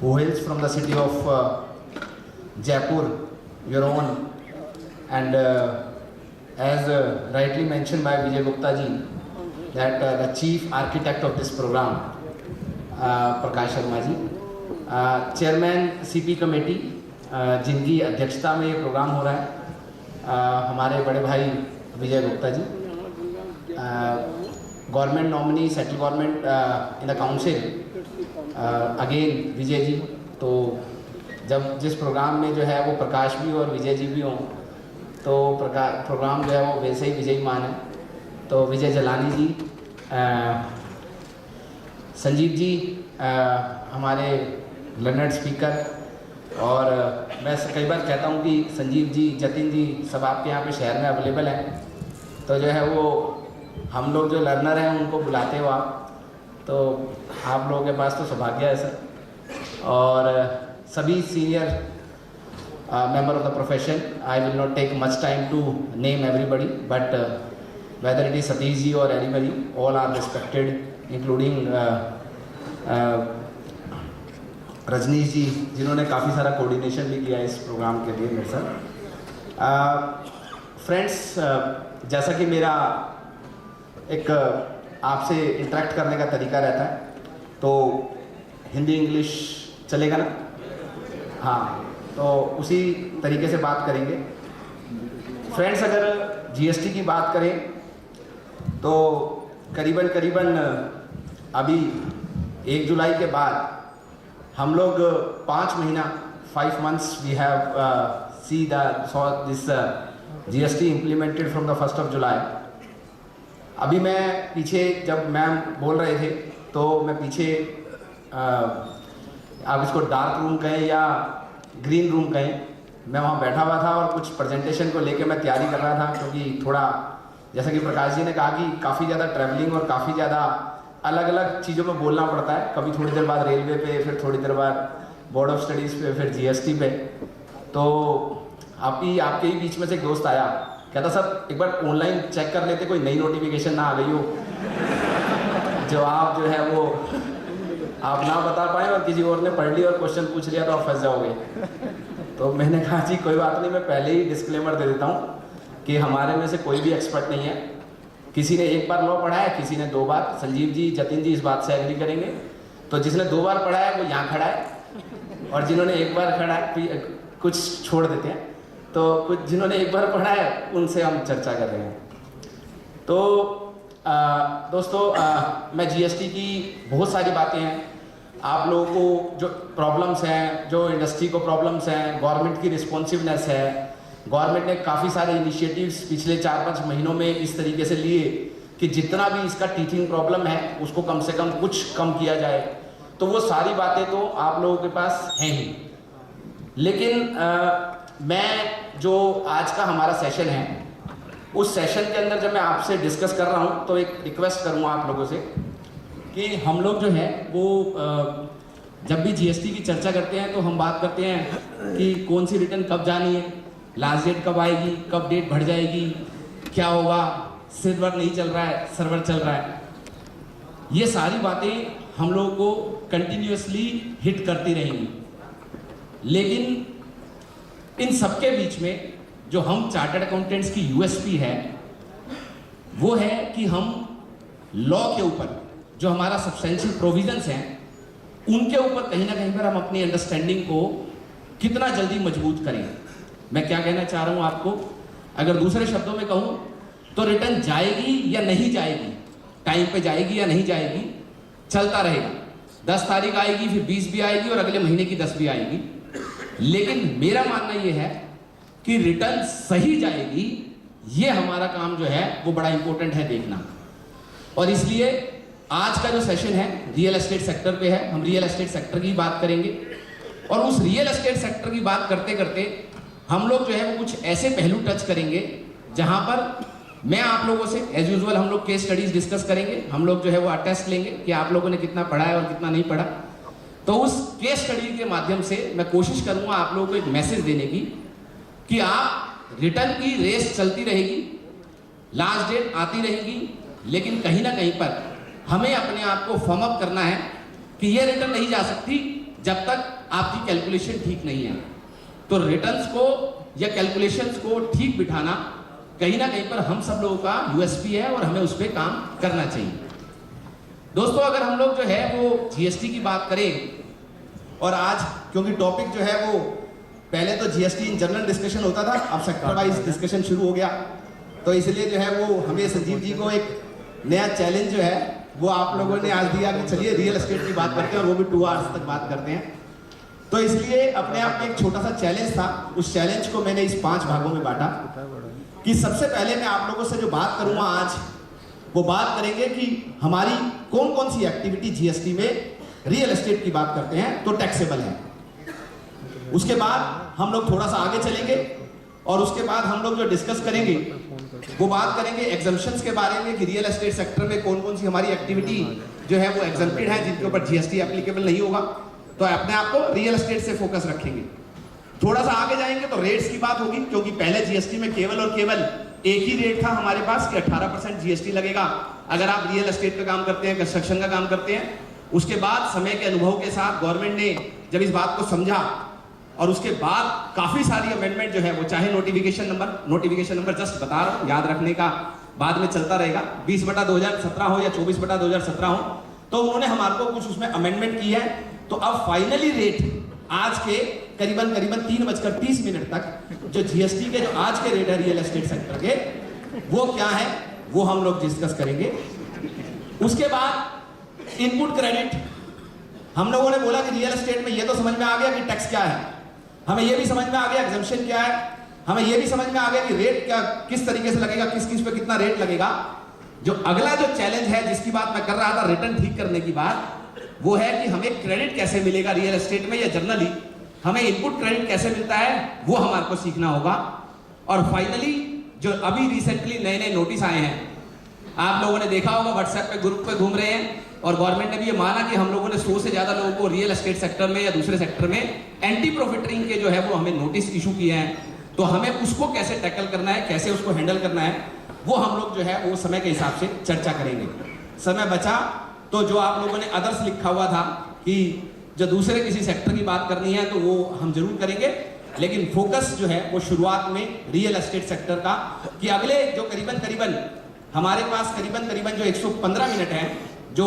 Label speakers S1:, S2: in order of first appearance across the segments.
S1: who hails from the city of Jaipur, your own, and as rightly mentioned by Vijay Gupta ji, that the chief architect of this program, Prakash Sharma ji, chairman CP committee जिनकी अध्यक्षता में ये programme हो रहा है, हमारे बड़े भाई Vijay Gupta ji, government nominee central government in the council again Vijay ji. तो जब जिस प्रोग्राम में जो है वो प्रकाश भी और विजय जी भी हों तो प्रोग्राम जो है वो वैसे ही विजयी मान है। तो विजय जलानी जी, संजीव जी हमारे लर्नर्ड स्पीकर, और मैं कई बार कहता हूँ कि संजीव जी, जतिन जी सब आपके यहाँ पे शहर में अवेलेबल हैं, तो जो है वो हम लोग जो लर्नर हैं उनको बुलाते हो आप, तो आप लोगों के पास तो सौभाग्य है सर। और सभी senior member of the profession, I will not take much time to name everybody, but whether it is Satish ji or anybody, all are respected, including Rajneesh ji जिन्होंने काफ़ी सारा कोऑर्डिनेशन भी किया इस प्रोग्राम के लिए मेरे साथ। फ्रेंड्स, जैसा कि मेरा एक आपसे इंटरेक्ट करने का तरीका रहता है, तो हिंदी इंग्लिश चलेगा ना? हाँ, तो उसी तरीके से बात करेंगे। फ्रेंड्स, अगर जीएसटी की बात करें तो करीबन अभी 1 जुलाई के बाद हम लोग 5 महीना 5 months we have see this GST implemented from the 1st of July। अभी मैं पीछे जब मैम बोल रहे थे तो मैं पीछे आप इसको डार्क रूम कहें या ग्रीन रूम कहें, मैं वहाँ बैठा हुआ था और कुछ प्रेजेंटेशन को लेके मैं तैयारी कर रहा था, क्योंकि थोड़ा जैसा कि प्रकाश जी ने कहा कि काफ़ी ज़्यादा ट्रैवलिंग और काफ़ी ज़्यादा अलग अलग चीज़ों में बोलना पड़ता है, कभी थोड़ी देर बाद रेलवे पे, फिर थोड़ी देर बाद बोर्ड ऑफ स्टडीज़ पे, फिर जीएसटी पे। तो आपके ही बीच में से एक दोस्त आया, कहता सर एक बार ऑनलाइन चेक कर लेते कोई नई नोटिफिकेशन ना आ गई हो जो आप जो है वो आप ना बता पाए और किसी और ने पढ़ ली और क्वेश्चन पूछ लिया तो आप फंस जाओगे। तो मैंने कहा जी कोई बात नहीं, मैं पहले ही डिस्क्लेमर दे देता हूँ कि हमारे में से कोई भी एक्सपर्ट नहीं है। किसी ने 1 बार लॉ पढ़ा है, किसी ने 2 बार, संजीव जी, जतिन जी इस बात से एग्री करेंगे। तो जिसने 2 बार पढ़ा है वो यहाँ खड़ा है, और जिन्होंने 1 बार खड़ा है कुछ छोड़ देते हैं, तो कुछ जिन्होंने 1 बार पढ़ा है उनसे हम चर्चा कर रहे हैं। तो दोस्तों, मैं जीएसटी की बहुत सारी बातें हैं, आप लोगों को जो प्रॉब्लम्स हैं, जो इंडस्ट्री को प्रॉब्लम्स हैं, गवर्नमेंट की रिस्पॉन्सिवनेस है, गवर्नमेंट ने काफ़ी सारे इनिशिएटिव्स पिछले 4-5 महीनों में इस तरीके से लिए कि जितना भी इसका टीचिंग प्रॉब्लम है उसको कम से कम कुछ कम किया जाए। तो वो सारी बातें तो आप लोगों के पास हैं ही, लेकिन मैं जो आज का हमारा सेशन है उस सेशन के अंदर जब मैं आपसे डिस्कस कर रहा हूँ तो एक रिक्वेस्ट करूँगा आप लोगों से कि हम लोग जो है वो जब भी जीएसटी की चर्चा करते हैं तो हम बात करते हैं कि कौन सी रिटर्न कब जानी है, लास्ट डेट कब आएगी, कब डेट बढ़ जाएगी, क्या होगा, सर्वर नहीं चल रहा है, सर्वर चल रहा है। ये सारी बातें हम लोगों को कंटिन्यूअसली हिट करती रहेंगी, लेकिन इन सबके बीच में जो हम चार्टर्ड अकाउंटेंट्स की यूएसपी है वो है कि हम लॉ के ऊपर जो हमारा सब्सटेंशियल प्रोविजंस हैं उनके ऊपर कहीं ना कहीं पर हम अपनी अंडरस्टैंडिंग को कितना जल्दी मजबूत करें। मैं क्या कहना चाह रहा हूं आपको, अगर दूसरे शब्दों में कहूं तो रिटर्न जाएगी या नहीं जाएगी, टाइम पे जाएगी या नहीं जाएगी, चलता रहेगा। 10 तारीख आएगी, फिर 20 भी आएगी और अगले महीने की 10 भी आएगी, लेकिन मेरा मानना यह है कि रिटर्न सही जाएगी, ये हमारा काम जो है वो बड़ा इंपॉर्टेंट है देखना। और इसलिए आज का जो सेशन है रियल एस्टेट सेक्टर पे है, हम रियल एस्टेट सेक्टर की बात करेंगे, और उस रियल एस्टेट सेक्टर की बात करते करते हम लोग जो है वो कुछ ऐसे पहलू टच करेंगे जहां पर मैं आप लोगों से एज यूजुअल हम लोग केस स्टडीज डिस्कस करेंगे, हम लोग जो है वो अटेस्ट लेंगे कि आप लोगों ने कितना पढ़ा है और कितना नहीं पढ़ा। तो उस केस स्टडी के माध्यम से मैं कोशिश करूंगा आप लोगों को एक मैसेज देने की कि आप रिटर्न की रेस चलती रहेगी, लास्ट डेट आती रहेगी, लेकिन कहीं ना कहीं पर हमें अपने आप को फॉर्म अप करना है कि ये रिटर्न नहीं जा सकती,
S2: जब तक आपकी कैलकुलेशन ठीक नहीं है। तो रिटर्न्स को या कैलकुलेशंस को ठीक बिठाना कहीं ना कहीं पर हम सब लोगों का यूएसपी है और हमें उस पर काम करना चाहिए। दोस्तों, अगर हम लोग जो है वो जीएसटी की बात करें, और आज क्योंकि टॉपिक जो है वो पहले तो जीएसटी इन जनरल डिस्कशन होता था, अब सेक्टर वाइज डिस्कशन शुरू हो गया, तो इसलिए जो है वो हमें संजीव जी को एक नया चैलेंज जो है वो आप लोगों ने आज दिया कि चलिए रियल एस्टेट की बात करते हैं, और वो भी 2 आवर्स तक बात करते हैं। तो इसलिए अपने आप में एक छोटा सा चैलेंज था, उस चैलेंज को मैंने इस 5 भागों में बांटा कि सबसे पहले मैं आप लोगों से जो बात करूंगा आज, वो बात करेंगे कि हमारी कौन कौन सी एक्टिविटी जीएसटी में रियल एस्टेट की बात करते हैं तो टैक्सेबल है। उसके बाद हम लोग थोड़ा सा आगे चलेंगे और उसके बाद हम लोग जो डिस्कस करेंगे वो बात करेंगे एग्जम्पशंस के बारे में कि रियल एस्टेट सेक्टर में कौन कौन सी हमारी एक्टिविटी जो है वो एग्जम्प्टेड है, जिनके ऊपर जीएसटी एप्लीकेबल नहीं होगा। तो अपने आप को रियल एस्टेट से फोकस रखेंगे। थोड़ा सा आगे जाएंगे तो रेट्स की बात होगी, क्योंकि पहले जीएसटी में केवल और केवल एक ही रेट था हमारे पास कि 18% जीएसटी लगेगा अगर आप रियल एस्टेट का काम करते हैं, कंस्ट्रक्शन का काम करते हैं। उसके बाद समय के अनुभव के साथ गवर्नमेंट ने जब इस बात को समझा और उसके बाद काफी सारी अमेंडमेंट जो है वो, चाहे नोटिफिकेशन नंबर जस्ट बता रहा हूं, याद रखने का बाद में चलता रहेगा, 20/2017 हो या 24/2017 हो, तो उन्होंने हमारे को कुछ उसमें अमेंडमेंट की है। तो अब फाइनली रेट आज के करीबन 3:30 तक जो जीएसटी के जो आज के रेट है रियल एस्टेट सेक्टर के, वो क्या है वो हम लोग डिस्कस करेंगे। उसके बाद इनपुट क्रेडिट, हम लोगों ने बोला कि रियल एस्टेट में ये तो समझ में आ गया कि टैक्स क्या है, हमें ये भी समझ में आ गया एग्जम्पशन क्या है, हमें ये भी समझ में आ गया कि रेट क्या किस तरीके से लगेगा, किस किस पे कितना रेट लगेगा। जो अगला जो चैलेंज है जिसकी बात मैं कर रहा था रिटर्न ठीक करने की बात, वो है कि हमें क्रेडिट कैसे मिलेगा रियल एस्टेट में, या जनरली हमें इनपुट क्रेडिट कैसे मिलता है वो हमारे को सीखना होगा। और फाइनली जो अभी रिसेंटली नए नए नोटिस आए हैं, आप लोगों ने देखा होगा व्हाट्सएप पे ग्रुप पे घूम रहे हैं, और गवर्नमेंट ने भी ये माना कि हम लोगों ने 100 से ज्यादा लोगों को रियल एस्टेट सेक्टर में या दूसरे सेक्टर में एंटी प्रॉफिटरिंग के जो है वो हमें नोटिस इशू किए हैं। तो हमें उसको कैसे टैकल करना है, कैसे उसको हैंडल करना है, वो हम लोग जो है वो समय के हिसाब से चर्चा करेंगे। समय बचा तो जो आप लोगों ने अदर्स लिखा हुआ था कि जो दूसरे किसी सेक्टर की बात करनी है तो वो हम जरूर करेंगे, लेकिन फोकस जो है वो शुरुआत में रियल एस्टेट सेक्टर का, कि अगले जो करीबन हमारे पास करीबन जो 115 मिनट है जो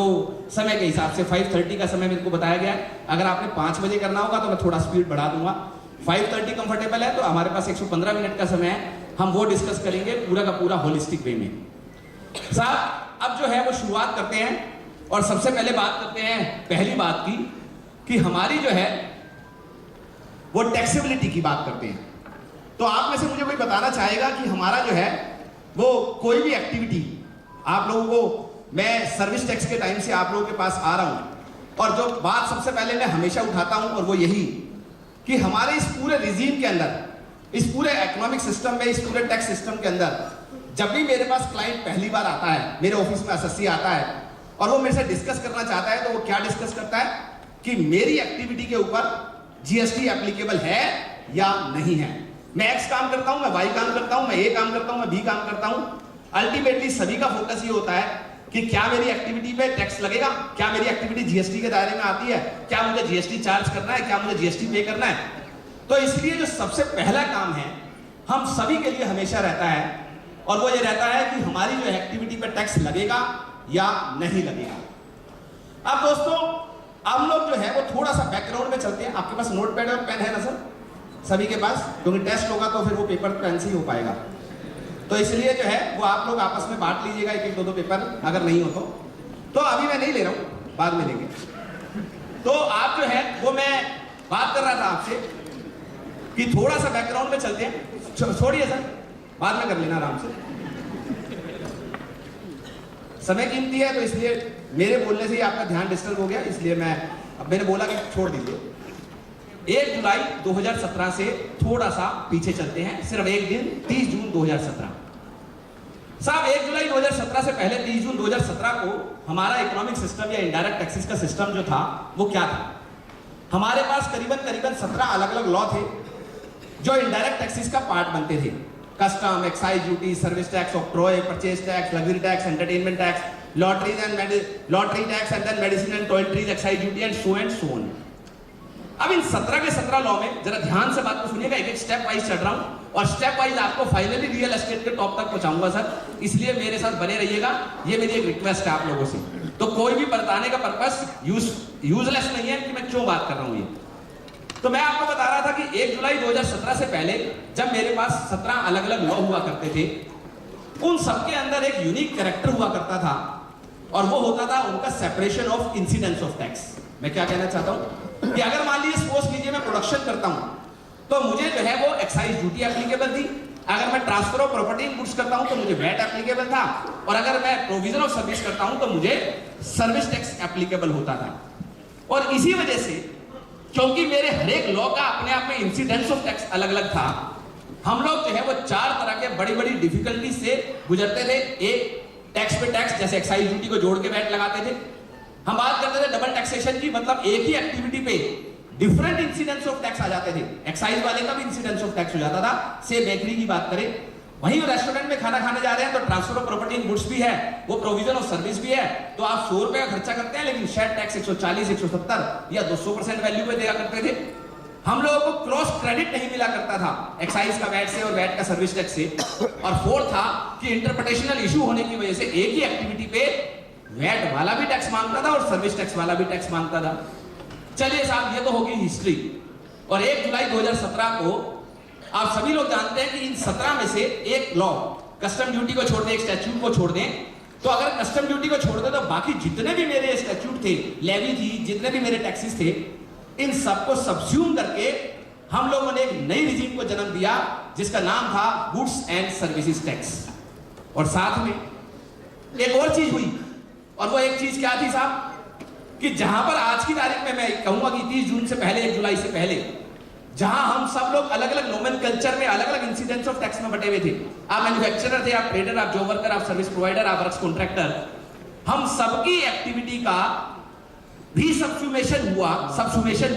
S2: समय के हिसाब से 5:30 का समय मेरे को बताया गया है। अगर आपने 5 बजे करना होगा तो मैं थोड़ा स्पीड बढ़ा दूंगा, 5:30 कंफर्टेबल है तो हमारे पास 115 मिनट का समय है, हम वो डिस्कस करेंगे पूरा का पूरा होलिस्टिक वे में। साहब अब जो है वो शुरुआत करते हैं और सबसे पहले बात करते हैं पहली बात की कि हमारी जो है वो टैक्सेबिलिटी की बात करते हैं। तो आप में से मुझे कोई बताना चाहेगा कि हमारा जो है वो कोई भी एक्टिविटी, आप लोगों को मैं सर्विस टैक्स के टाइम से आप लोगों के पास आ रहा हूं और जो बात सबसे पहले मैं हमेशा उठाता हूं और वो यही कि हमारे इस पूरे रिजीम के अंदर, इस पूरे इकोनॉमिक सिस्टम में, इस पूरे टैक्स सिस्टम के अंदर जब भी मेरे पास क्लाइंट पहली बार आता है, मेरे ऑफिस में एसएससी आता है और वो मेरे से डिस्कस करना चाहता है, तो वो क्या डिस्कस करता है कि मेरी एक्टिविटी के ऊपर जीएसटी एप्लीकेबल है या नहीं है। मैं एक्स काम करता हूं, मैं वाई काम करता हूं, मैं ए काम करता हूं, मैं बी काम करता हूं। अल्टीमेटली सभी का फोकस ये होता है कि क्या मेरी एक्टिविटी पे टैक्स लगेगा, क्या मेरी एक्टिविटी जीएसटी के दायरे में आती है, क्या मुझे जीएसटी चार्ज करना है, क्या मुझे जीएसटी पे करना है। तो इसलिए जो सबसे पहला काम है हम सभी के लिए हमेशा रहता है और वो ये रहता है कि हमारी जो एक्टिविटी पे टैक्स लगेगा या नहीं लगेगा। अब दोस्तों हम लोग जो है वो थोड़ा सा बैकग्राउंड में चलते हैं। आपके पास नोटपैड और पेन है ना सर, सभी के पास, क्योंकि टेस्ट होगा तो फिर वो पेपर पेन से ही हो पाएगा। तो इसलिए जो है वो आप लोग आपस में बांट लीजिएगा, एक एक दो पेपर, अगर नहीं हो तो अभी मैं नहीं ले रहा हूं, बाद में लेंगे। तो आप जो है वो मैं बात कर रहा था आपसे कि थोड़ा सा बैकग्राउंड में चलते हैं। छोड़िए सर, बाद में कर लेना आराम से, समय कीमती है, तो इसलिए मेरे बोलने से ही आपका ध्यान डिस्टर्ब हो गया, इसलिए अब मैंने बोला कि छोड़ दीजिए। 1 जुलाई 2017 से थोड़ा सा पीछे चलते हैं, सिर्फ एक दिन, 30 जून 2017। साहब 1 जुलाई 2017 से पहले 30 जून 2017 को हमारा इकोनॉमिक सिस्टम या इनडायरेक्ट टैक्सेस का सिस्टम जो था वो क्या था। हमारे पास करीबन 17 अलग अलग लॉ थे जो इनडायरेक्ट टैक्सेस का पार्ट बनते थे। Custom, excise duty, service tax, octroi, purchase tax, luxury tax, entertainment tax, lottery tax and then medicine and toiletries, excise duty and so on. अब इन 17 के 17 लॉ में जरा ध्यान से बात को सुनिएगा, एक एक स्टेप वाइज चल रहा हूं और स्टेप वाइज आपको फाइनली रियल एस्टेट के टॉप तक पहुंचाऊंगा सर, इसलिए मेरे साथ बने रहिएगा, ये मेरी एक रिक्वेस्ट है आप लोगों से। तो कोई भी बताने का पर्पस यूजलेस नहीं है कि मैं क्यों बात कर रहा हूं ये। तो मैं आपको बता रहा था कि 1 जुलाई 2017 से पहले जब मेरे पास 17 अलग अलग लॉ हुआ करते थे, उन सबके अंदर एक यूनिक कैरेक्टर हुआ करता था और वो होता था उनका separation of incidence of tax. मैं क्या कहना चाहता हूं कि अगर मान लीजिए सपोज कीजिए मैं प्रोडक्शन करता हूं तो मुझे जो है वो एक्साइज ड्यूटी एप्लीकेबल थी, अगर मैं transfer of property in goods करता हूं तो मुझे वैट एप्लीकेबल था, और अगर मैं प्रोविजन ऑफ सर्विस करता हूं तो मुझे सर्विस टैक्स एप्लीकेबल होता था। और इसी वजह से क्योंकि मेरे हर एक लॉ का अपने आप में इंसिडेंस ऑफ टैक्स अलग अलग था, हम लोग जो है वो 4 तरह के बड़ी बड़ी डिफिकल्टी से गुजरते थे। एक, टैक्स पे टैक्स, जैसे एक्साइज ड्यूटी को जोड़ के वैट लगाते थे। हम बात करते थे डबल टैक्सेशन की, मतलब एक ही एक्टिविटी पे डिफरेंट इंसिडेंस ऑफ टैक्स आ जाते थे। एक्साइज वाले का भी इंसिडेंस ऑफ टैक्स हो जाता था। से बेकरी की बात करें, वहीं रेस्टोरेंट में खाना खाने जा रहे हैं तो transfer of property in goods भी है, वो प्रोविजन ऑफ सर्विस भी है, तो आप 100 रुपए का खर्चा करते हैं लेकिन शेयर टैक्स 140, 170 या 200% वैल्यू पे दिया करते थे। हम लोगों को क्रॉस क्रेडिट नहीं मिला करता था एक्साइज का वैट से और वैट का सर्विस टैक्स से। और फोर्थ था कि इंटरप्रिटेशनल इशू होने की वजह से एक ही एक्टिविटी पे वैट वाला भी टैक्स मांगता था और सर्विस टैक्स वाला भी टैक्स मांगता था। चलिए साहब, ये तो होगी हिस्ट्री। और 1 जुलाई 2017 को आप सभी लोग जानते हैं कि इन 17 में से एक लॉ, कस्टम ड्यूटी को छोड़ दें, एक स्टैट्यूट को छोड़ दें, तो अगर कस्टम ड्यूटी को छोड़ दें तो बाकी जितने भी मेरे स्टैट्यूट थे, लेवी थी, जितने भी मेरे टैक्सेस थे, इन सबको सबस्यूम करके हम लोगों ने एक नई रिजीम को जन्म दिया जिसका नाम था गुड्स एंड सर्विसेज टैक्स। और साथ में एक और चीज हुई, और वो एक चीज क्या थी साहब, कि जहां पर आज की तारीख में मैं कहूंगा कि 30 जून से पहले, 1 जुलाई से पहले, जहां हम सब लोग अलग अलग नोमेनकल्चर में अलग अलग इंसिडेंस ऑफ टैक्स में बटे हुए थे। आप मैन्युफैक्चरर थे, आप ट्रेडर, आप जॉब वर्कर, आप सर्विस प्रोवाइडर, आप वर्क्स कॉन्ट्रैक्टर, हम सबकी एक्टिविटी का भी सबसुमेशन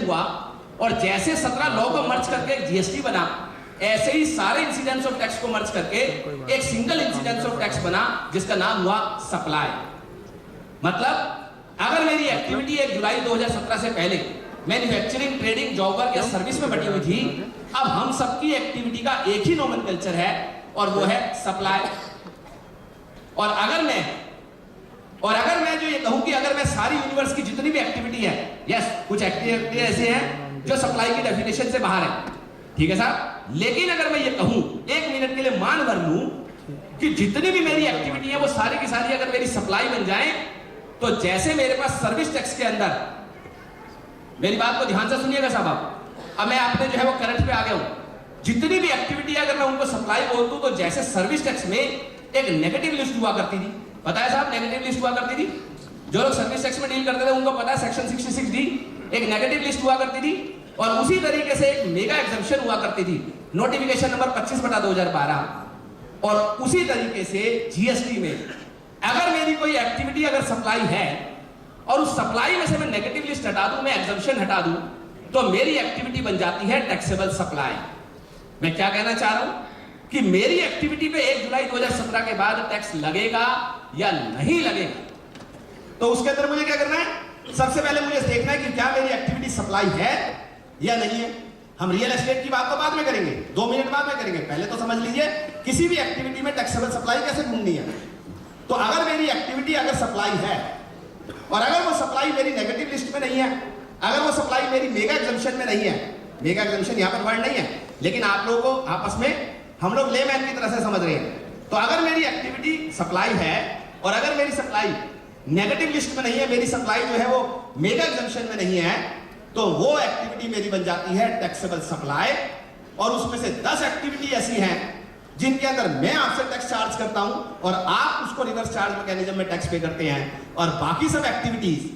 S2: हुआ। और जैसे 17 लॉ को मर्ज करके एक जीएसटी बना, ऐसे ही सारे इंसिडेंस ऑफ टैक्स को मर्ज करके एक सिंगल इंसिडेंस ऑफ टैक्स बना जिसका नाम हुआ सप्लाई। मतलब अगर मेरी एक्टिविटी 1 जुलाई 2017 से पहले मैन्युफैक्चरिंग, ट्रेडिंग, जॉब वर्क या सर्विस में बटी हुई थी, अब हम सबकी एक्टिविटी का एक ही नोमेनकल्चर है और वो है सप्लाई। और अगर मैं जो ये कहूं कि अगर मैं सारी यूनिवर्स की जितनी भी एक्टिविटी है, यस, कुछ एक्टिविटी ऐसे हैं जो सप्लाई की डेफिनेशन से बाहर है, ठीक है साहब, लेकिन अगर मैं ये कहूं, 1 मिनट के लिए मान भर लूं कि जितनी भी मेरी एक्टिविटी है वो सारी की सारी अगर मेरी सप्लाई बन जाए, तो जैसे मेरे पास सर्विस टैक्स के अंदर, मेरी बात को ध्यान से सुनिएगा साहब, अब मैं आपने जो है वो करंट पे आ गया हूं, जितनी भी एक्टिविटी अगर मैं उनको सप्लाई बोल दूं तो जैसे सर्विस टैक्स में एक नेगेटिव लिस्ट हुआ करती थी, पता है साहब, नेगेटिव लिस्ट हुआ करती थी, जो लोग सर्विस टैक्स में डील करते थे उनको पता है, सेक्शन 66D एक नेगेटिव लिस्ट हुआ करती थी। और उसी तरीके से एक मेगा एग्जम्पशन हुआ करती थी, नोटिफिकेशन नंबर 25/2012। और उसी तरीके से जीएसटी में अगर मेरी कोई एक्टिविटी अगर सप्लाई है और उस सप्लाई में से मैं नेगेटिव लिस्ट हटा दूं, मैं एग्जम्पशन हटा दूं, तो मेरी एक्टिविटी बन जाती है टैक्सेबल सप्लाई। मैं क्या कहना चाह रहा हूं कि मेरी एक्टिविटी पे 1 जुलाई 2017 के बाद टैक्स लगेगा या नहीं लगेगा, तो उसके अंदर मुझे क्या करना है, सबसे पहले मुझे देखना है कि क्या मेरी एक्टिविटी सप्लाई है या नहीं है। हम रियल एस्टेट की बात तो बाद में करेंगे, 2 मिनट बाद में करेंगे, पहले तो समझ लीजिए किसी भी एक्टिविटी में टैक्सेबल सप्लाई कैसे ढूंढनी है। तो अगर मेरी एक्टिविटी अगर सप्लाई है और अगर वो सप्लाई मेरी नेगेटिव लिस्ट में नहीं है, अगर वो सप्लाई मेरी मेगा एग्जम्पशन में नहीं है, मेगा एग्जम्पशन यहां पर वर्ड नहीं है लेकिन आप लोगों को आपस में हम लोग लेमैन की तरह से समझ रहे हैं, तो अगर मेरी एक्टिविटी सप्लाई है और अगर मेरी सप्लाई नेगेटिव लिस्ट में नहीं है, मेरी सप्लाई जो है वो मेगा एग्जम्पशन में नहीं है, तो वो एक्टिविटी मेरी बन जाती है टैक्सेबल सप्लाई। और उसमें से 10 एक्टिविटी ऐसी हैं जिनके अंदर मैं आपसे टैक्स चार्ज करता हूं और आप उसको रिवर्स चार्ज मैकेनिज्म में टैक्स पे करते हैं। और बाकी सब एक्टिविटीज,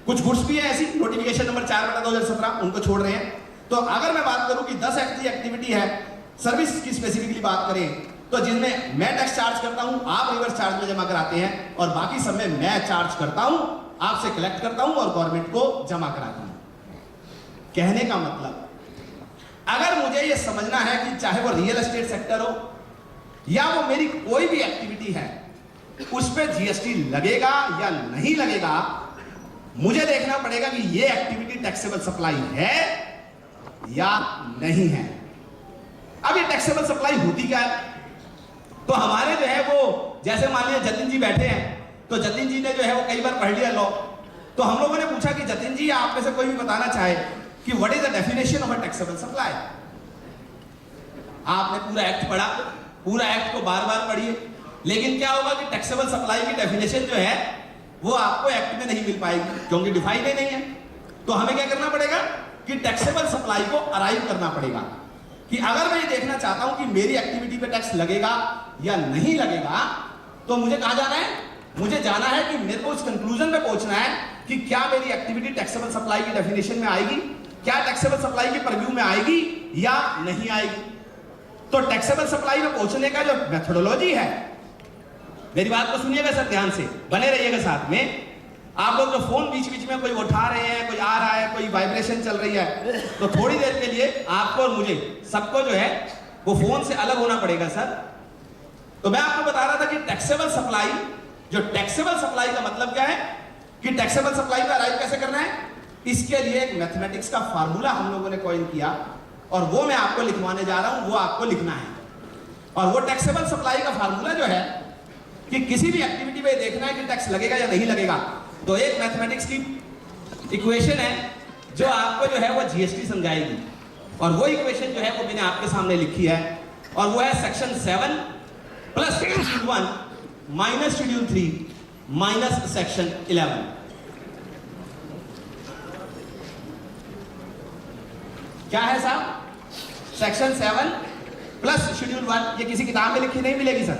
S2: कुछ गुड्स भी है ऐसी, नोटिफिकेशन नंबर 4/2017, उनको छोड़ रहे हैं। तो अगर मैं बात करूं कि 10 ऐसी एक्टिविटी है, सर्विस की स्पेसिफिकली बात करें, तो जिनमें मैं टैक्स चार्ज करता हूं, आप रिवर्स चार्ज में जमा कराते हैं, और बाकी सब में मैं चार्ज करता हूं, आपसे कलेक्ट करता हूं और गवर्नमेंट को जमा कराता हूं। कहने का मतलब, अगर मुझे यह समझना है कि चाहे वो रियल एस्टेट सेक्टर हो या वो मेरी कोई भी एक्टिविटी है, उस पर जीएसटी लगेगा या नहीं लगेगा, मुझे देखना पड़ेगा कि ये एक्टिविटी टैक्सेबल सप्लाई है या नहीं है। अब ये टैक्सेबल सप्लाई होती क्या है? तो हमारे जो है वो, जैसे मान लिया जतिन जी बैठे हैं, तो जतिन जी ने जो है वो कई बार पढ़ लिया लॉ, तो हम लोगों ने पूछा कि जतिन जी आप में से कोई भी बताना चाहे कि what is the definition of a taxable supply. आपने पूरा एक्ट पढ़ा, पूरा एक्ट को बार बार पढ़िए, लेकिन क्या होगा कि टैक्सेबल सप्लाई की डेफिनेशन जो है वो आपको एक्ट में नहीं मिल पाएगी, क्योंकि डिफाइन ही नहीं है। तो हमें क्या करना पड़ेगा कि टैक्सेबल सप्लाई को अराइव करना पड़ेगा कि अगर मैं ये देखना चाहता हूं कि मेरी एक्टिविटी पे टैक्स लगेगा या नहीं लगेगा, तो मुझे कहां जाना है? मुझे जाना है कि मेरे को उस कंक्लूजन पे पहुंचना है कि क्या मेरी एक्टिविटी टैक्सेबल सप्लाई की डेफिनेशन में आएगी, क्या टैक्सेबल सप्लाई के परव्यू में आएगी या नहीं आएगी। तो टैक्सेबल सप्लाई में पहुंचने का जो मेथोडोलॉजी है, मेरी बात को सुनिएगा सर ध्यान से, बने रहिएगा साथ में। आप लोग जो फोन बीच बीच में कोई उठा रहे हैं, कोई आ रहा है, कोई वाइब्रेशन चल रही है, तो थोड़ी देर के लिए आपको और मुझे सबको जो है वो फोन से अलग होना पड़ेगा सर। तो मैं आपको बता रहा था कि टैक्सेबल सप्लाई, जो टैक्सेबल सप्लाई का मतलब क्या है कि टैक्सेबल सप्लाई पे अराइव कैसे करना है, इसके लिए एक मैथमेटिक्स का फार्मूला हम लोगों ने कॉइन किया और वो मैं आपको लिखवाने जा रहा हूं, वो आपको लिखना है। और वो टैक्सेबल सप्लाई का फार्मूला जो है कि किसी भी एक्टिविटी पे देखना है कि टैक्स लगेगा या नहीं लगेगा, तो एक मैथमेटिक्स की इक्वेशन है जो आपको जो है वो जीएसटी समझाएगी, और वो इक्वेशन जो है वो मैंने आपके सामने लिखी है, और वो है section 7 plus schedule 1 minus schedule 3 minus section 11। क्या है साहब? Section 7 plus schedule 1। ये किसी किताब में लिखी नहीं मिलेगी सर,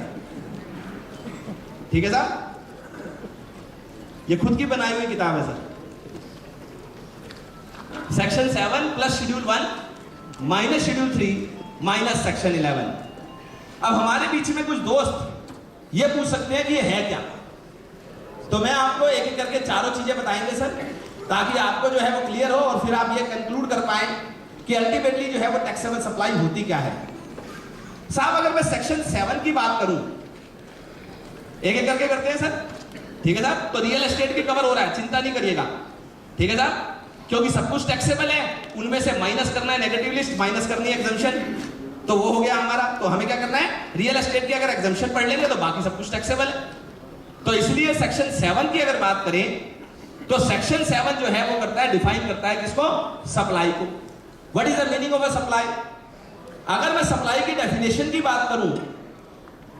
S2: ठीक है साहब, ये खुद की बनाई हुई किताब है sir. Section 7 plus schedule 1 minus schedule 3 minus section 11। अब हमारे बीच में कुछ दोस्त ये पूछ सकते हैं कि ये है क्या, तो मैं आपको एक एक करके चारों चीजें बताएंगे सर, ताकि आपको जो है वो क्लियर हो और फिर आप ये कंक्लूड कर पाए कि अल्टीमेटली जो है वो टैक्सेबल सप्लाई होती क्या है। साहब अगर मैं सेक्शन 7 की बात करूं, एक एक करके करते हैं सर, ठीक है साहब। तो रियल एस्टेट की कवर हो रहा है, चिंता नहीं करिएगा, ठीक है साहब, क्योंकि सब कुछ टैक्सेबल है, उनमें से माइनस करना है नेगेटिव लिस्ट, माइनस करनी है एग्जम्पशन, तो वो हो गया हमारा। तो हमें क्या करना है, रियल एस्टेट की अगर एग्जम्पशन पढ़ लेंगे तो बाकी सब कुछ टैक्सेबल है। तो इसलिए सेक्शन 7 की अगर बात करें तो सेक्शन 7 जो है वो करता है, डिफाइन करता है किसको? सप्लाई को। What is the meaning of a supply? अगर मैं सप्लाई की डेफिनेशन की बात करूं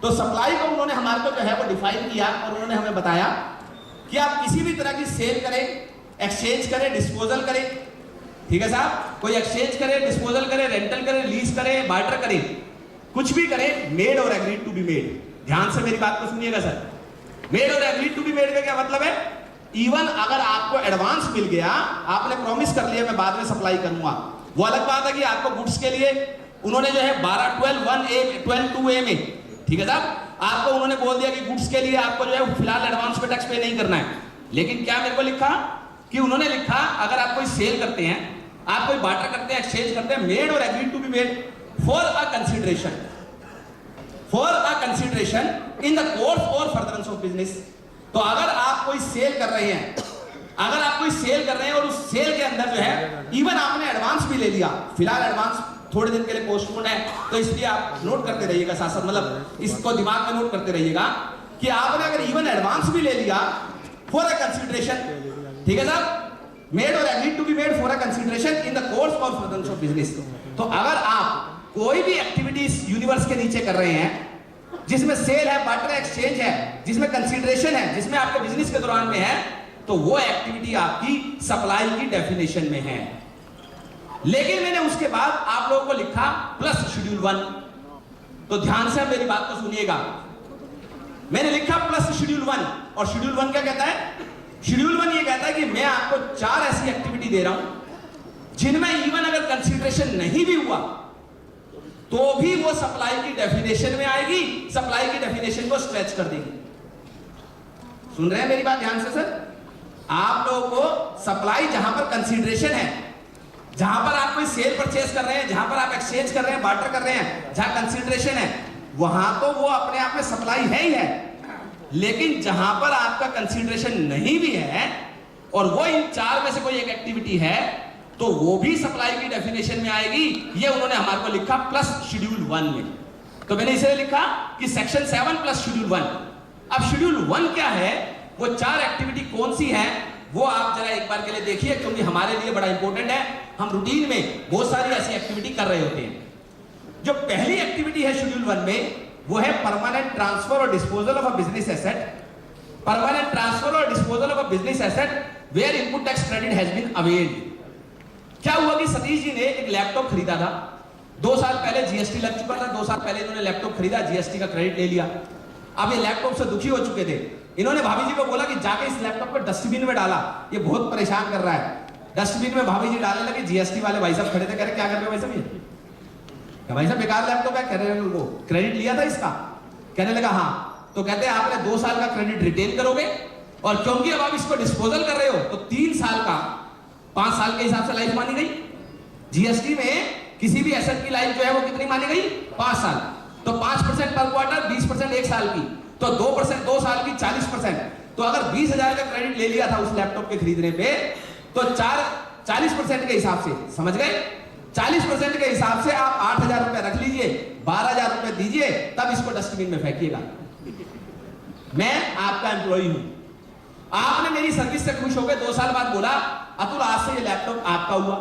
S2: तो सप्लाई को उन्होंने हमारे को जो है वो डिफाइन किया और उन्होंने हमें बताया कि आप किसी भी तरह की सेल करें, एक्सचेंज करें, डिस्पोजल करें, ठीक है साहब, कोई एक्सचेंज करे, डिस्पोजल करे, रेंटल करे, लीज करे, बार्टर करे, कुछ भी करे, made or agreed to be made. ध्यान से मेरी बात को सुनिएगा sir, made or agreed to be made का क्या मतलब है? इवन अगर आपको एडवांस मिल गया, आपने प्रॉमिस कर लिया मैं बाद में सप्लाई करूंगा, वो अलग बात है कि आपको गुड्स के लिए उन्होंने जो है 12(1)(a) में, ठीक है साहब, आपको उन्होंने बोल दिया कि गुड्स के लिए आपको जो है फिलहाल एडवांस पे टैक्स पे नहीं करना है। लेकिन क्या मेरे को लिखा कि उन्होंने लिखा अगर आप कोई सेल करते हैं, आप कोई बार्टर करते हैं, एक्सचेंज करते हैं, made or agreed to be made for a consideration, for a consideration in the course or furtherance of business. तो अगर आप कोई सेल कर रहे हैं, अगर आप कोई सेल कर रहे हैं और उस सेल के अंदर जो है इवन आपने एडवांस भी ले लिया, फिलहाल एडवांस थोड़े दिन के लिए पोस्टपोन है, तो इसलिए आप नोट करते रहिएगा साथ साथ, मतलब इसको दिमाग में नोट करते रहिएगा कि आपने अगर इवन एडवांस भी ले लिया फॉर अ कंसीडरेशन, ठीक है साहब, made or agreed to be made for a consideration in the course or furtherance of business. तो अगर आप कोई भी एक्टिविटीज यूनिवर्स के नीचे कर रहे हैं जिसमें सेल है, बार्टर एक्सचेंज है, जिसमें कंसीडरेशन है, जिसमें आपके बिजनेस के दौरान में है, तो वो एक्टिविटी आपकी सप्लाई की डेफिनेशन में है। लेकिन मैंने उसके बाद आप लोगों को लिखा प्लस शेड्यूल 1, तो ध्यान से मेरी बात को सुनिएगा। मैंने लिखा प्लस शेड्यूल 1, और शेड्यूल 1 क्या कहता है? शेड्यूल 1 ये कहता है कि मैं आपको 4 ऐसी एक्टिविटी दे रहा हूं जिनमें इवन अगर कंसीडरेशन नहीं भी हुआ तो भी वो सप्लाई की डेफिनेशन में आएगी, सप्लाई की डेफिनेशन को स्ट्रेच कर देगी। सुन रहे हैं मेरी बात ध्यान से सर? आप लोगों को सप्लाई जहां पर कंसीडरेशन है, जहां पर आप कोई सेल परचेज कर रहे हैं, जहां पर आप एक्सचेंज कर रहे हैं, बार्टर कर रहे हैं, जहां कंसीडरेशन है, वहां तो वो अपने आप में सप्लाई है ही है। लेकिन जहां पर आपका कंसीडरेशन नहीं भी है, और वो इन चार में से कोई एक एक्टिविटी है तो वो भी सप्लाई की डेफिनेशन में आएगी। ये उन्होंने हमारे को लिखा प्लस शेड्यूल 1 में। तो मैंने इसे लिखा कि सेक्शन 7 प्लस शेड्यूल 1। अब शेड्यूल 1 क्या है, वो चार एक्टिविटी कौन सी है वो आप जरा एक बार के लिए देखिए, क्योंकि हमारे लिए बड़ा इंपॉर्टेंट है। हम रूटीन में बहुत सारी ऐसी एक्टिविटी कर रहे होते हैं। जो पहली एक्टिविटी है शेड्यूल 1 में वो है परमानेंट ट्रांसफर और disposal of a business asset. Permanent transfer और disposal of a business asset where input tax credit has been availed. क्या हुआ कि सतीश जी ने एक लैपटॉप खरीदा था, 2 साल पहले जीएसटी लग चुका था, 2 साल पहले इन्होंने लैपटॉप खरीदा, जीएसटी का क्रेडिट ले लिया। अब ये लैपटॉप से दुखी हो चुके थे। इन्होंने भाभी जी को बोला कि जाके इस लैपटॉप को डस्टबिन में डाला, ये बहुत परेशान कर रहा है। डस्टबिन में भाभी जी डालने लगे। जीएसटी वाले भाई साहब खड़े थे, कह रहे क्या कर रहे हो भाई साहब, ये भाई साहब बेकार लैपटॉप है। कह रहे वो क्रेडिट लिया था इसका, कहने लगा हाँ। तो कहते हैं आपने 2 साल का क्रेडिट रिटेन करोगे, और क्योंकि अब आप इसको डिस्पोजल कर रहे हो तो 3 साल का 5 साल के हिसाब से लाइफ मानी गई। जीएसटी में किसी भी एसेट की लाइफ जो है वो कितनी मानी गई, 5 साल। तो 5% पर क्वार्टर, 20% 1 साल की, तो 2% 2 साल की 40%। तो अगर 20,000 का क्रेडिट ले लिया था उस लैपटॉप के खरीदने पे, तो 40% के हिसाब से, समझ गए, 40% के हिसाब से आप 8,000 रुपए रख लीजिए, 12,000 रुपए दीजिए, तब इसको डस्टबिन में फेंकिएगा। मैं आपका एम्प्लॉई हूं, आपने मेरी सर्विस से खुश होकर 2 साल बाद बोला अतुल आज से ये लैपटॉप आपका हुआ।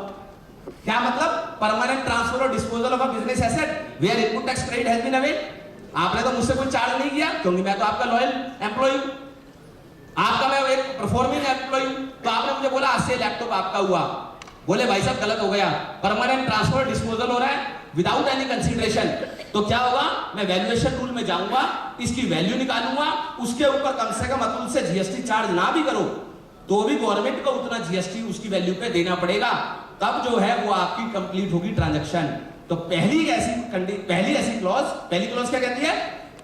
S2: क्या मतलब, परमानेंट ट्रांसफर और disposal of a business asset where input tax credit has been availed. आपने तो मुझसे कोई चार्ज नहीं किया, क्योंकि मैं तो आपका लॉयल एम्प्लॉय हूं, आपका मैं एक परफॉर्मिंग एम्प्लॉय हूं। तो आपने मुझे बोला आज से लैपटॉप आपका हुआ। बोले भाई साहब गलत हो गया, परमानेंट ट्रांसफर डिस्पोजल हो रहा है विदाउट एनी कंसीडरेशन। तो क्या होगा, मैं वैल्यूएशन रूल में जाऊंगा, इसकी वैल्यू निकालूंगा, उसके ऊपर कम से कम अतुल से जीएसटी चार्ज ना भी करो तो भी गवर्नमेंट को उतना जीएसटी उसकी वैल्यू पे देना पड़ेगा, तब जो है वो आपकी कंप्लीट होगी ट्रांजैक्शन। तो पहली ऐसी क्लॉज, पहली क्लॉज क्या कहती है,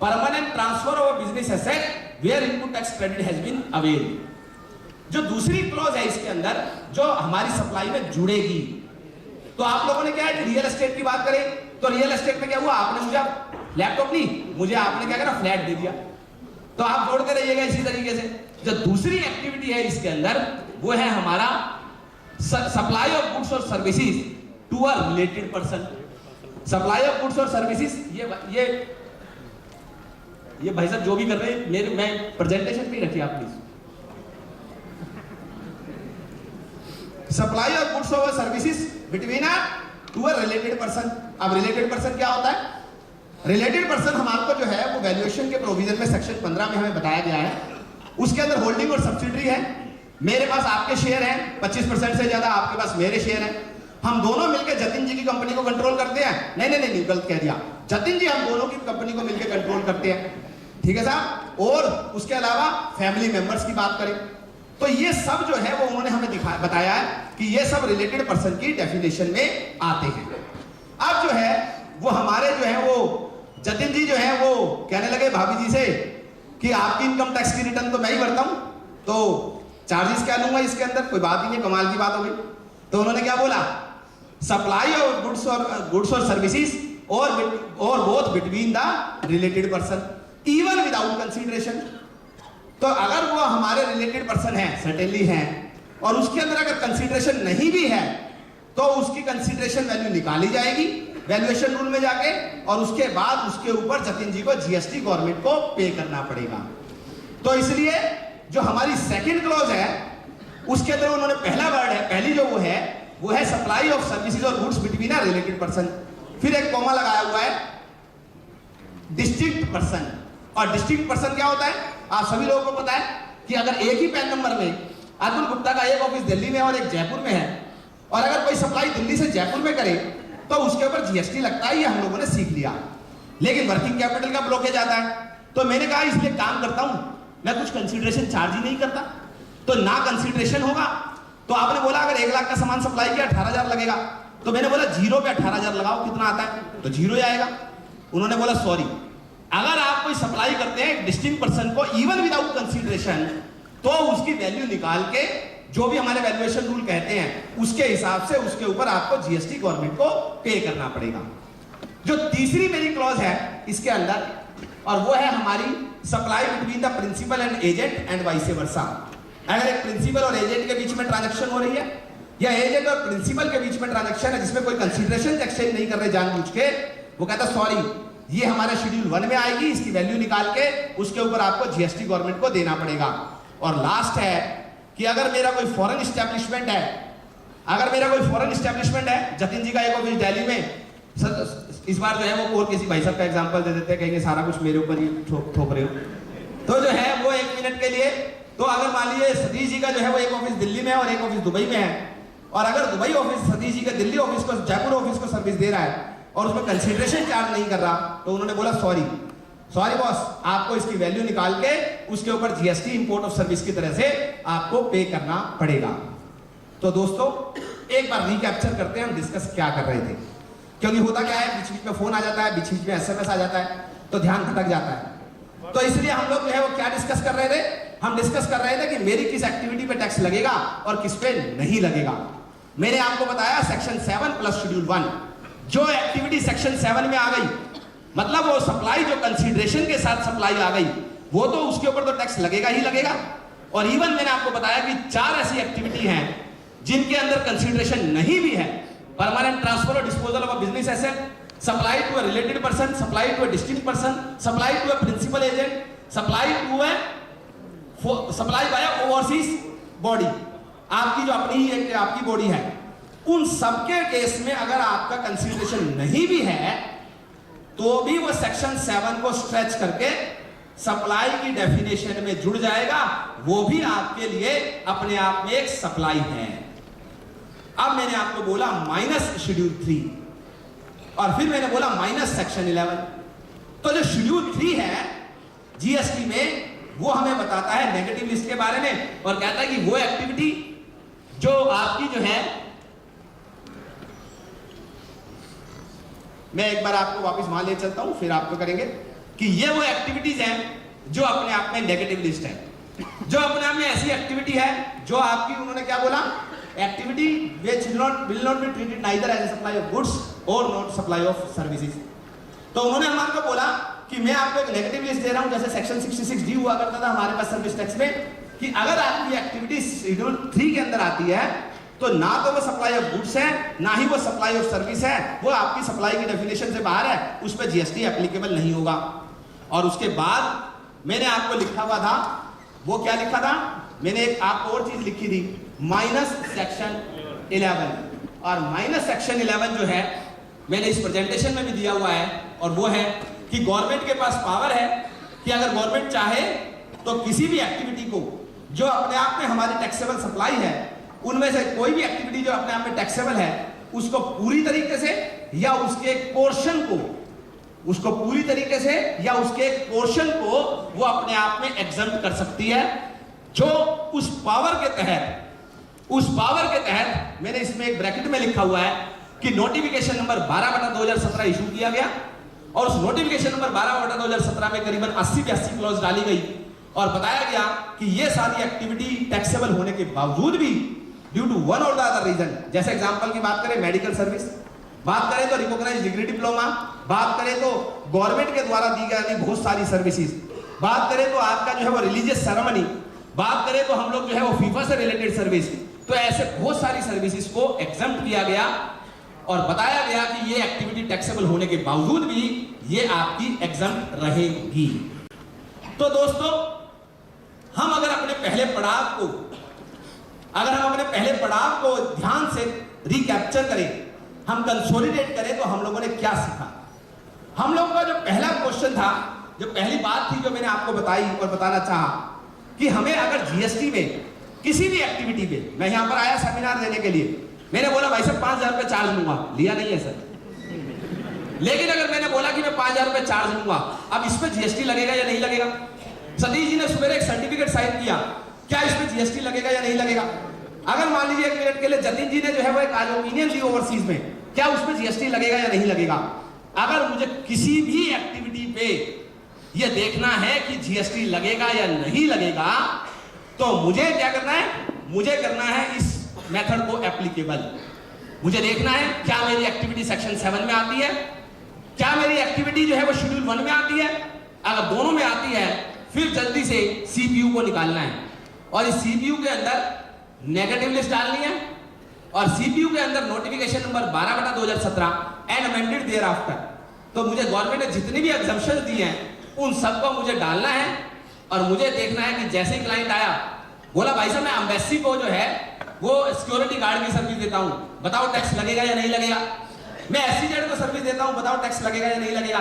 S2: permanent transfer of business asset where input tax credit has been availed. जो दूसरी क्लॉज है इसके अंदर जो हमारी सप्लाई में जुड़ेगी, तो आप लोगों ने क्या है, रियल एस्टेट की बात करें तो रियल एस्टेट में क्या हुआ, आपने मुझे लैपटॉप नहीं, मुझे आपने क्या करा, फ्लैट दे दिया। तो आप जोड़ते रहिएगा इसी तरीके से। जो दूसरी एक्टिविटी है इसके अंदर वो है हमारा सप्लाई ऑफ गुड्स और services to a related person. Supply of goods और सर्विसेज, ये भाई साहब जो भी कर रहे हैं मेरे, मैं प्रेजेंटेशन पे रखिए आप प्लीज। सप्लाई ऑफ गुड्स और services between to a related person. अब रिलेटेड पर्सन क्या होता है, रिलेटेड पर्सन हमारे को जो है वो वैल्यूएशन के प्रोविजन में सेक्शन 15 में हमें बताया गया है। उसके अंदर होल्डिंग और सब्सिडरी है। मेरे पास आपके शेयर हैं 25% से ज्यादा, आपके पास मेरे शेयर हैं। हम दोनों मिलकर जतिन जी की कंपनी को कंट्रोल करते हैं। नहीं, गलत कह दिया, जतिन जी हम दोनों की कंपनी को मिलकर कंट्रोल करते हैं, ठीक है साहब। और उसके अलावा फैमिली मेंबर्स की बात करें तो ये सब जो है वो उन्होंने हमें बताया है कि ये सब रिलेटेड पर्सन की डेफिनेशन में आते हैं। अब जो है वो हमारे जो है वो जतिन जी जो है वो कहने लगे भाभी जी से कि आपकी इनकम टैक्स की रिटर्न तो मैं ही भरता हूं, तो चार्जेस क्या लूंगा इसके अंदर, कोई बात ही नहीं, कमाल की बात हो गई। तो उन्होंने क्या बोला, सप्लाई ऑफ गुड्स और सर्विसेज और both between the related person even without consideration. तो अगर वो हमारे रिलेटेड पर्सन है, सर्टेनली है, और उसके अंदर अगर कंसीडरेशन नहीं भी है तो उसकी कंसीडरेशन वैल्यू निकाली जाएगी वैल्यूएशन रूल में जाके, और उसके बाद उसके ऊपर जतिन जी को जीएसटी गवर्नमेंट को पे करना पड़ेगा। तो इसलिए जो हमारी सेकंड क्लॉज है उसके अंदर उन्होंने पहला वर्ड है, पहली जो वो है सप्लाई ऑफ सर्विसेज और goods between a related person, फिर एक कॉमा लगाया हुआ है डिस्टिंक्ट पर्सन। और डिस्टिंक्ट पर्सन क्या होता है, आप सभी लोगों को पता है कि अगर एक ही पैन नंबर में अतुल गुप्ता का एक ऑफिस दिल्ली में और एक जयपुर में है, और अगर कोई सप्लाई दिल्ली से जयपुर में करे तो उसके ऊपर जीएसटी लगता है, ये हम लोगों ने सीख लिया। लेकिन वर्किंग कैपिटल का ब्लॉकेज आता है, तो मैंने कहा इसलिए काम करता हूं मैं कुछ कंसीडरेशन चार्ज ही नहीं करता, तो ना कंसीडरेशन होगा। तो आपने बोला अगर 1 लाख का सामान सप्लाई किया 18,000 लगेगा, तो मैंने बोला 0 पे 18,000 लगाओ, कितना आता है, तो 0 आएगा। उन्होंने बोला सॉरी, अगर आप कोई सप्लाई करते हैं डिस्टिंक्ट पर्सन को इवन विदाउट कंसीडरेशन, तो उसकी वैल्यू निकाल के जो भी हमारे वैल्यूएशन रूल कहते हैं उसके हिसाब से उसके ऊपर आपको जीएसटी गवर्नमेंट को पे करना पड़ेगा। जो तीसरी मेरी क्लॉज है इसके अंदर, और वो है हमारी supply between the principal and agent and vice versa.
S1: अगर एक प्रिंसिपल और एजेंट के बीच में ट्रांजैक्शन हो रही है, या एजेंट और प्रिंसिपल के बीच में ट्रांजैक्शन है जिसमें कोई कंसीडरेशन एक्सचेंज नहीं कर रहे जानबूझ के, वो कहता सॉरी ये हमारे शेड्यूल 1 में आएगी, इसकी वैल्यू निकाल के उसके ऊपर आपको जीएसटी गवर्नमेंट को देना पड़ेगा। और लास्ट है कि अगर मेरा कोई फॉरेन इस्टेब्लिशमेंट है, जतिन जी का एक ऑफिस दिल्ली में, इस बार जो है वो और किसी भाई साहब का एग्जांपल दे देते हैं, कहेंगे सारा कुछ मेरे ऊपर ही ठोक रहे हो, तो जो है वो 1 मिनट के लिए, तो अगर मान लीजिए सतीश जी का जो है वो एक ऑफिस दिल्ली में है और एक ऑफिस दुबई में है, और अगर दुबई ऑफिस सतीश जी के दिल्ली ऑफिस को, जयपुर ऑफिस को सर्विस दे रहा है और उसमें कंसीडरेशन चार्ज नहीं कर रहा, तो उन्होंने बोला सॉरी बॉस, आपको इसकी वैल्यू निकाल के उसके ऊपर जीएसटी इंपोर्ट ऑफ सर्विस की तरह से आपको पे करना पड़ेगा। तो दोस्तों एक बार रिकैप्चर करते हैं हम डिस्कस क्या कर रहे थे, क्योंकि होता क्या है बीच बीच में फोन आ जाता है, बीच बीच में एसएमएस आ जाता है, तो ध्यान भटक जाता है। तो इसलिए हम लोग जो है वो क्या डिस्कस कर रहे थे, हम डिस्कस कर रहे थे कि मेरी किस एक्टिविटी पे टैक्स लगेगा और किस पे नहीं लगेगा। मैंने आपको बताया सेक्शन 7 प्लस शेड्यूल 1, जो एक्टिविटी सेक्शन 7 में आ गई, मतलब वो सप्लाई जो कंसीडरेशन के साथ सप्लाई आ गई, वो तो उसके ऊपर तो टैक्स लगेगा ही लगेगा। और इवन मैंने आपको बताया कि 4 ऐसी एक्टिविटी हैं जिनके अंदर कंसीडरेशन नहीं भी है, परमानेंट ट्रांसफर और disposal of a business asset, supply to a related person, supply to a distinct person, supply to a principal agent, supply by overseas body, आपकी जो अपनी ही आपकी बॉडी है, उन सबके केस में अगर आपका कंसीडरेशन नहीं भी है तो भी वो सेक्शन 7 को स्ट्रेच करके सप्लाई की डेफिनेशन में जुड़ जाएगा, वो भी आपके लिए अपने आप में एक सप्लाई है। अब मैंने आपको बोला माइनस शेड्यूल 3 और फिर मैंने बोला माइनस सेक्शन 11। तो जो शेड्यूल 3 है जीएसटी में, वो हमें बताता है नेगेटिव लिस्ट के बारे में और कहता है कि वो एक्टिविटी जो आपकी जो है, मैं एक बार आपको वापस वहां ले चलता हूं फिर आपको करेंगे कि ये वो एक्टिविटीज हैं जो अपने आप में नेगेटिव लिस्ट है, जो अपने आप में ऐसी एक्टिविटी है जो आपकी, उन्होंने क्या बोला, activity which will not be treated neither as a supply of goods or not supply of services। तो उन्होंने हमारे को बोला कि मैं आपको एक नेगेटिव लिस्ट दे रहा हूं, जैसे सेक्शन 66D हुआ करता था हमारे पास सर्विस टैक्स में, कि अगर आपकी एक्टिविटी शेड्यूल 3 के अंदर आती है तो ना तो वो सप्लाई ऑफ गुड्स है, ना ही वो सप्लाई ऑफ सर्विस है, वो आपकी सप्लाई की डेफिनेशन से बाहर है, उस पर जीएसटी एप्लीकेबल नहीं होगा। और उसके बाद मैंने आपको लिखा हुआ था, वो क्या लिखा था, मैंने एक आपको और चीज लिखी थी, माइनस सेक्शन 11। और माइनस सेक्शन 11 जो है मैंने इस प्रेजेंटेशन में भी दिया हुआ है, और वो है कि गवर्नमेंट के पास पावर है कि अगर गवर्नमेंट चाहे तो किसी भी एक्टिविटी को जो अपने आप में हमारी टैक्सेबल सप्लाई है, उनमें से कोई भी एक्टिविटी जो अपने आप में टैक्सेबल है, उसको पूरी तरीके से या उसके एक पोर्शन को, उसको पूरी तरीके से या उसके एक पोर्शन को वो अपने आप में एग्जम्प्ट कर सकती है, जो उस पावर के तहत मैंने इसमें एक ब्रैकेट में लिखा हुआ है कि नोटिफिकेशन नंबर 12/2017 इशू किया गया, और उस नोटिफिकेशन नंबर 12/2017 में करीबन 80-82 क्लॉज डाली गई और बताया गया कि ये सारी एक्टिविटी टैक्सेबल होने के बावजूद भी ड्यू टू वन और द अदर रीजन, जैसे एग्जांपल की बात करें मेडिकल सर्विस, बात करें तो रिकॉग्नाइज्ड डिग्री डिप्लोमा, बात करें तो गवर्नमेंट के द्वारा दी गई बहुत सारी सर्विसेज, बात करें तो आपका जो है वो रिलीजियस सेरेमनी, बात करें तो हम लोग जो है वो फीफा से रिलेटेड सर्विस, तो ऐसे बहुत सारी सर्विसेज को एग्जम्प्ट किया गया और बताया गया कि ये एक्टिविटी टैक्सेबल होने के बावजूद भी ये आपकी एग्जम्प्ट रहेगी। तो दोस्तों हम अगर अपने पहले पड़ाव को ध्यान से रिकैप्चर करें, हम कंसोलिडेट करें, तो हम लोगों ने क्या सीखा। हम लोगों का जो पहला क्वेश्चन था, जो पहली बात थी जो मैंने आपको बताई और बताना चाहा, कि हमें अगर जीएसटी में किसी भी एक्टिविटी पे, मैं यहां पर आया सेमिनार देने के लिए, मैंने बोला भाई साहब 5,000 रुपए चार्ज लूंगा, लिया नहीं है सर, लेकिन अगर मैंने बोला कि मैं 5,000 रुपए चार्ज लूंगा, अब इस पे जीएसटी लगेगा या नहीं लगेगा। सतीश जी ने सुबह एक सर्टिफिकेट साइन किया, क्या इस पे जीएसटी लगेगा या नहीं लगेगा। अगर मान लीजिए 1 मिनट के लिए जतिन जी ने जो है वो एक आज ओपिनियन दी ओवरसीज में, क्या उस पे जीएसटी लगेगा या नहीं लगेगा। अगर मुझे किसी भी एक्टिविटी पे ये देखना है कि जीएसटी लगेगा या नहीं लगेगा, तो मुझे क्या करना है, मुझे करना है इस मेथड को एप्लीकेबल। मुझे देखना है क्या मेरी एक्टिविटी सेक्शन 7 में आती है, क्या मेरी एक्टिविटी जो है वो शेड्यूल 1 में आती है। अगर दोनों में आती है, फिर जल्दी से सीपीयू को निकालना है।
S2: और इस सीपीयू के अंदर नेगेटिव लिस्ट डालनी है और सीपीयू के अंदर notification number 12/2017 and amended thereafter. तो मुझे गवर्नमेंट ने जितनी भी एग्जम्पशन दी हैं उन सबको मुझे डालना है और मुझे देखना है कि जैसे ही क्लाइंट आया बोला भाई साहब मैं एम्बेसी को जो है वो सिक्योरिटी गार्ड की सर्विस देता हूं, बताओ टैक्स लगेगा या नहीं लगेगा। मैं एससीजेड को सर्विस देता हूं, बताओ टैक्स लगेगा या नहीं लगेगा।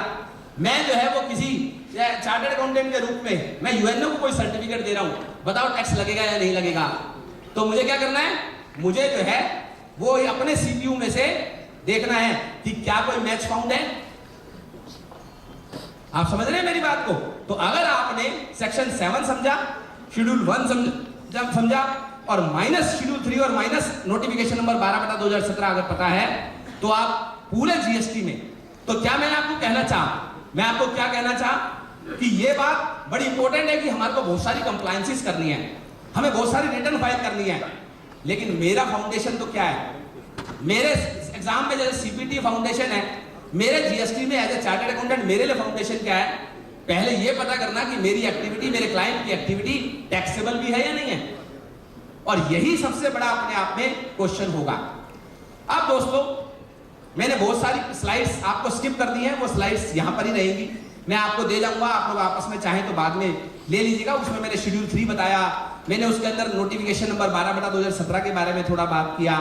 S2: मैं जो है वो किसी चार्टर्ड अकाउंटेंट के रूप में मैं यूएनओ को कोई सर्टिफिकेट दे रहा हूं, बताओ टैक्स लगेगा या नहीं लगेगा। तो मुझे क्या करना है, मुझे जो है वो अपने सीपीयू में से देखना है कि क्या कोई मैच फाउंड है। आप समझ रहे हैं मेरी बात को। तो अगर आपने सेक्शन 7 समझा, शेड्यूल 1 समझा और माइनस शेड्यूल 3 और माइनस नोटिफिकेशन नंबर 12/2017 अगर पता है तो आप पूरे जीएसटी में, तो क्या मैं आपको कहना चाह कि ये बात बड़ी इंपॉर्टेंट है कि हमारे को बहुत सारी कंप्लायंसेस करनी है, हमें बहुत सारी रिटर्न फाइल करनी है, लेकिन मेरा फाउंडेशन तो क्या है। मेरे एग्जाम में जैसे सीपीटी फाउंडेशन है, मेरे जीएसटी में एज ए चार्टर्ड अकाउंटेंट मेरे लिए फाउंडेशन क्या है, पहले ये पता करना कि मेरी एक्टिविटी, मेरे क्लाइंट की एक्टिविटी टैक्सेबल भी है या नहीं है। और यही सबसे बड़ा अपने आप में क्वेश्चन होगा। अब दोस्तों मैंने बहुत सारी स्लाइड्स आपको स्किप कर दी हैं, वो स्लाइड्स यहां पर ही रहेंगी, मैं आपको दे जाऊंगा, आप लोग आपस में चाहें तो बाद में ले लीजिएगा। उसमें मैंने शेड्यूल 3 बताया, मैंने उसके अंदर नोटिफिकेशन नंबर 12/2017 के बारे में थोड़ा बात किया,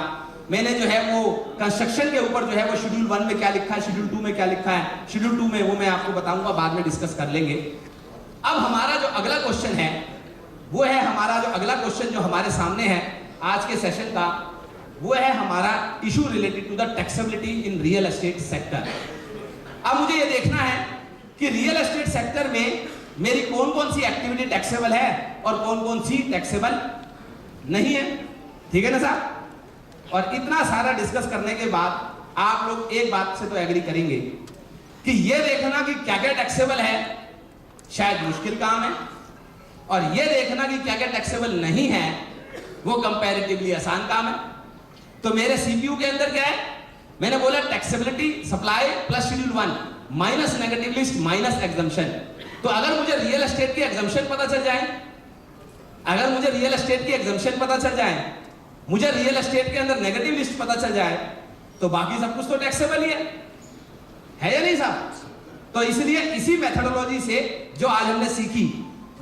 S2: मैंने जो है वो कंस्ट्रक्शन के ऊपर जो है वो शेड्यूल 1 में क्या लिखा है, शेड्यूल 2 में क्या लिखा है, शेड्यूल 2 में वो मैं आपको बताऊंगा, बाद में डिस्कस कर लेंगे। अब हमारा जो अगला क्वेश्चन है वो है, हमारा जो अगला क्वेश्चन जो हमारे सामने है आज के सेशन का, वो है हमारा issue related to the taxability in real estate sector. अब मुझे ये देखना है कि रियल एस्टेट सेक्टर में मेरी कौन कौन सी एक्टिविटी टैक्सेबल है और कौन कौन सी टैक्सेबल नहीं है, ठीक है ना साहब। और इतना सारा डिस्कस करने के बाद आप लोग एक बात से तो एग्री करेंगे कि ये देखना कि क्या क्या टैक्सेबल है शायद मुश्किल काम है, और ये देखना कि क्या क्या टैक्सेबल नहीं है वो कंपैरेटिवली आसान काम है। तो मेरे सीपीयू के अंदर क्या है, मैंने बोला taxability supply plus schedule 1 minus negative list minus exemption. तो अगर मुझे रियल एस्टेट की एग्जम्पशन पता चल जाए, अगर मुझे रियल एस्टेट की एग्जम्पशन पता चल जाए, मुझे रियल एस्टेट के अंदर नेगेटिव लिस्ट पता चल जाए, तो बाकी सब कुछ तो टैक्सेबल ही है या नहीं साहब। तो इसलिए इसी मेथोडोलॉजी से जो आज हमने सीखी,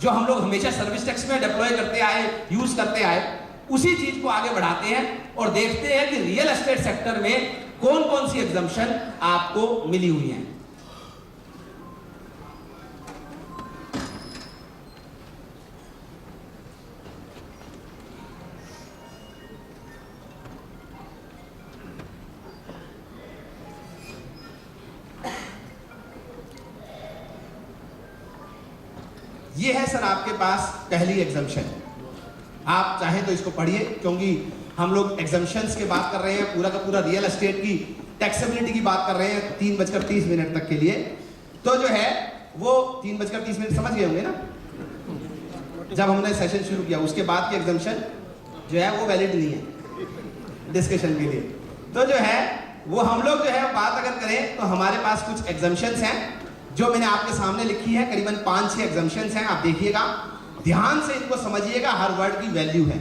S2: जो हम लोग हमेशा सर्विस टैक्स में डिप्लॉय करते आए, यूज करते आए, उसी चीज को आगे बढ़ाते हैं और देखते हैं कि रियल एस्टेट सेक्टर में कौन कौन सी एग्जम्पशन आपको मिली हुई है। ये है सर आपके पास पहली एग्जम्पशन, आप चाहें तो इसको पढ़िए, क्योंकि हम लोग एग्जम्पशंस की बात कर रहे हैं, पूरा का पूरा रियल एस्टेट की टैक्सेबिलिटी की बात कर रहे हैं 3:30 तक के लिए। तो जो है वो 3:30 समझ गए होंगे ना, जब हमने सेशन शुरू किया, उसके बाद की एग्जम्पशन जो है वो वैलिड नहीं है डिस्कशन के लिए। तो जो है वो हम लोग जो है बात अगर करें तो हमारे पास कुछ एग्जम्पशंस हैं जो मैंने आपके सामने लिखी है, करीबन 5-6 एग्जम्पशंस हैं, आप देखिएगा ध्यान से इनको समझिएगा। हर वर्ड की वैल्यू है,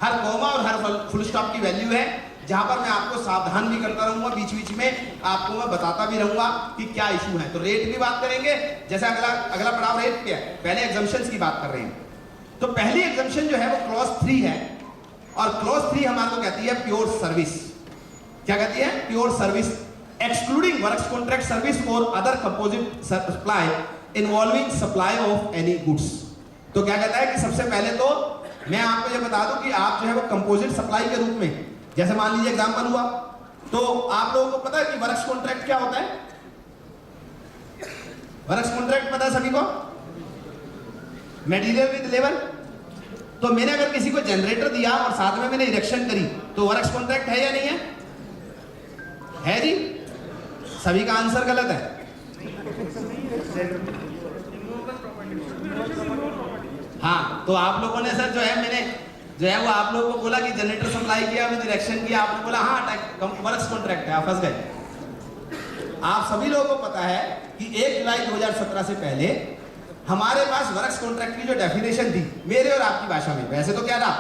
S2: हर कोमा और हर फुल स्टॉप की वैल्यू है, जहां पर मैं आपको सावधान भी करता रहूंगा, बीच बीच में आपको मैं बताता भी रहूंगा कि क्या इशू है। तो रेट भी बात करेंगे, जैसे अगला पड़ाव रेट पे है, पहले एग्जम्पशंस की बात कर रहे हैं। तो पहली एग्जम्पशन जो है वो क्लॉज 3 है, और क्लॉज 3 हमारे को कहती है प्योर सर्विस। क्या कहती है? Pure service excluding works contract service or other composite supply involving supply of any goods। तो क्या कहता है कि सबसे पहले तो मैं आपको ये बता दूं कि आप जो है वो कंपोजिट सप्लाई के रूप में, जैसे मान लीजिए एग्जांपल हुआ, तो आप लोगों को पता है कि वर्क्स कॉन्ट्रैक्ट क्या होता है? वर्क्स कॉन्ट्रैक्ट पता है सभी को? Material with labour. तो मैंने अगर किसी को जनरेटर दिया और साथ में मैंने इरेक्शन करी, तो वर्क्स कॉन्ट्रैक्ट है या नहीं है? है जी? सभी का आंसर गलत है। हाँ, तो आप लोगों ने सर जो है मैंने जो है वो आप लोगों को बोला कि जनरेटर सप्लाई किया, विद इरेक्शन किया, आपने बोला हाँ वर्क्स कॉन्ट्रैक्ट है, आप फंस गए। आप सभी लोगों को पता है कि 1 जुलाई 2017 से पहले
S3: हमारे पास वर्क्स कॉन्ट्रैक्ट की जो डेफिनेशन थी मेरे और आपकी भाषा में, वैसे तो क्या था,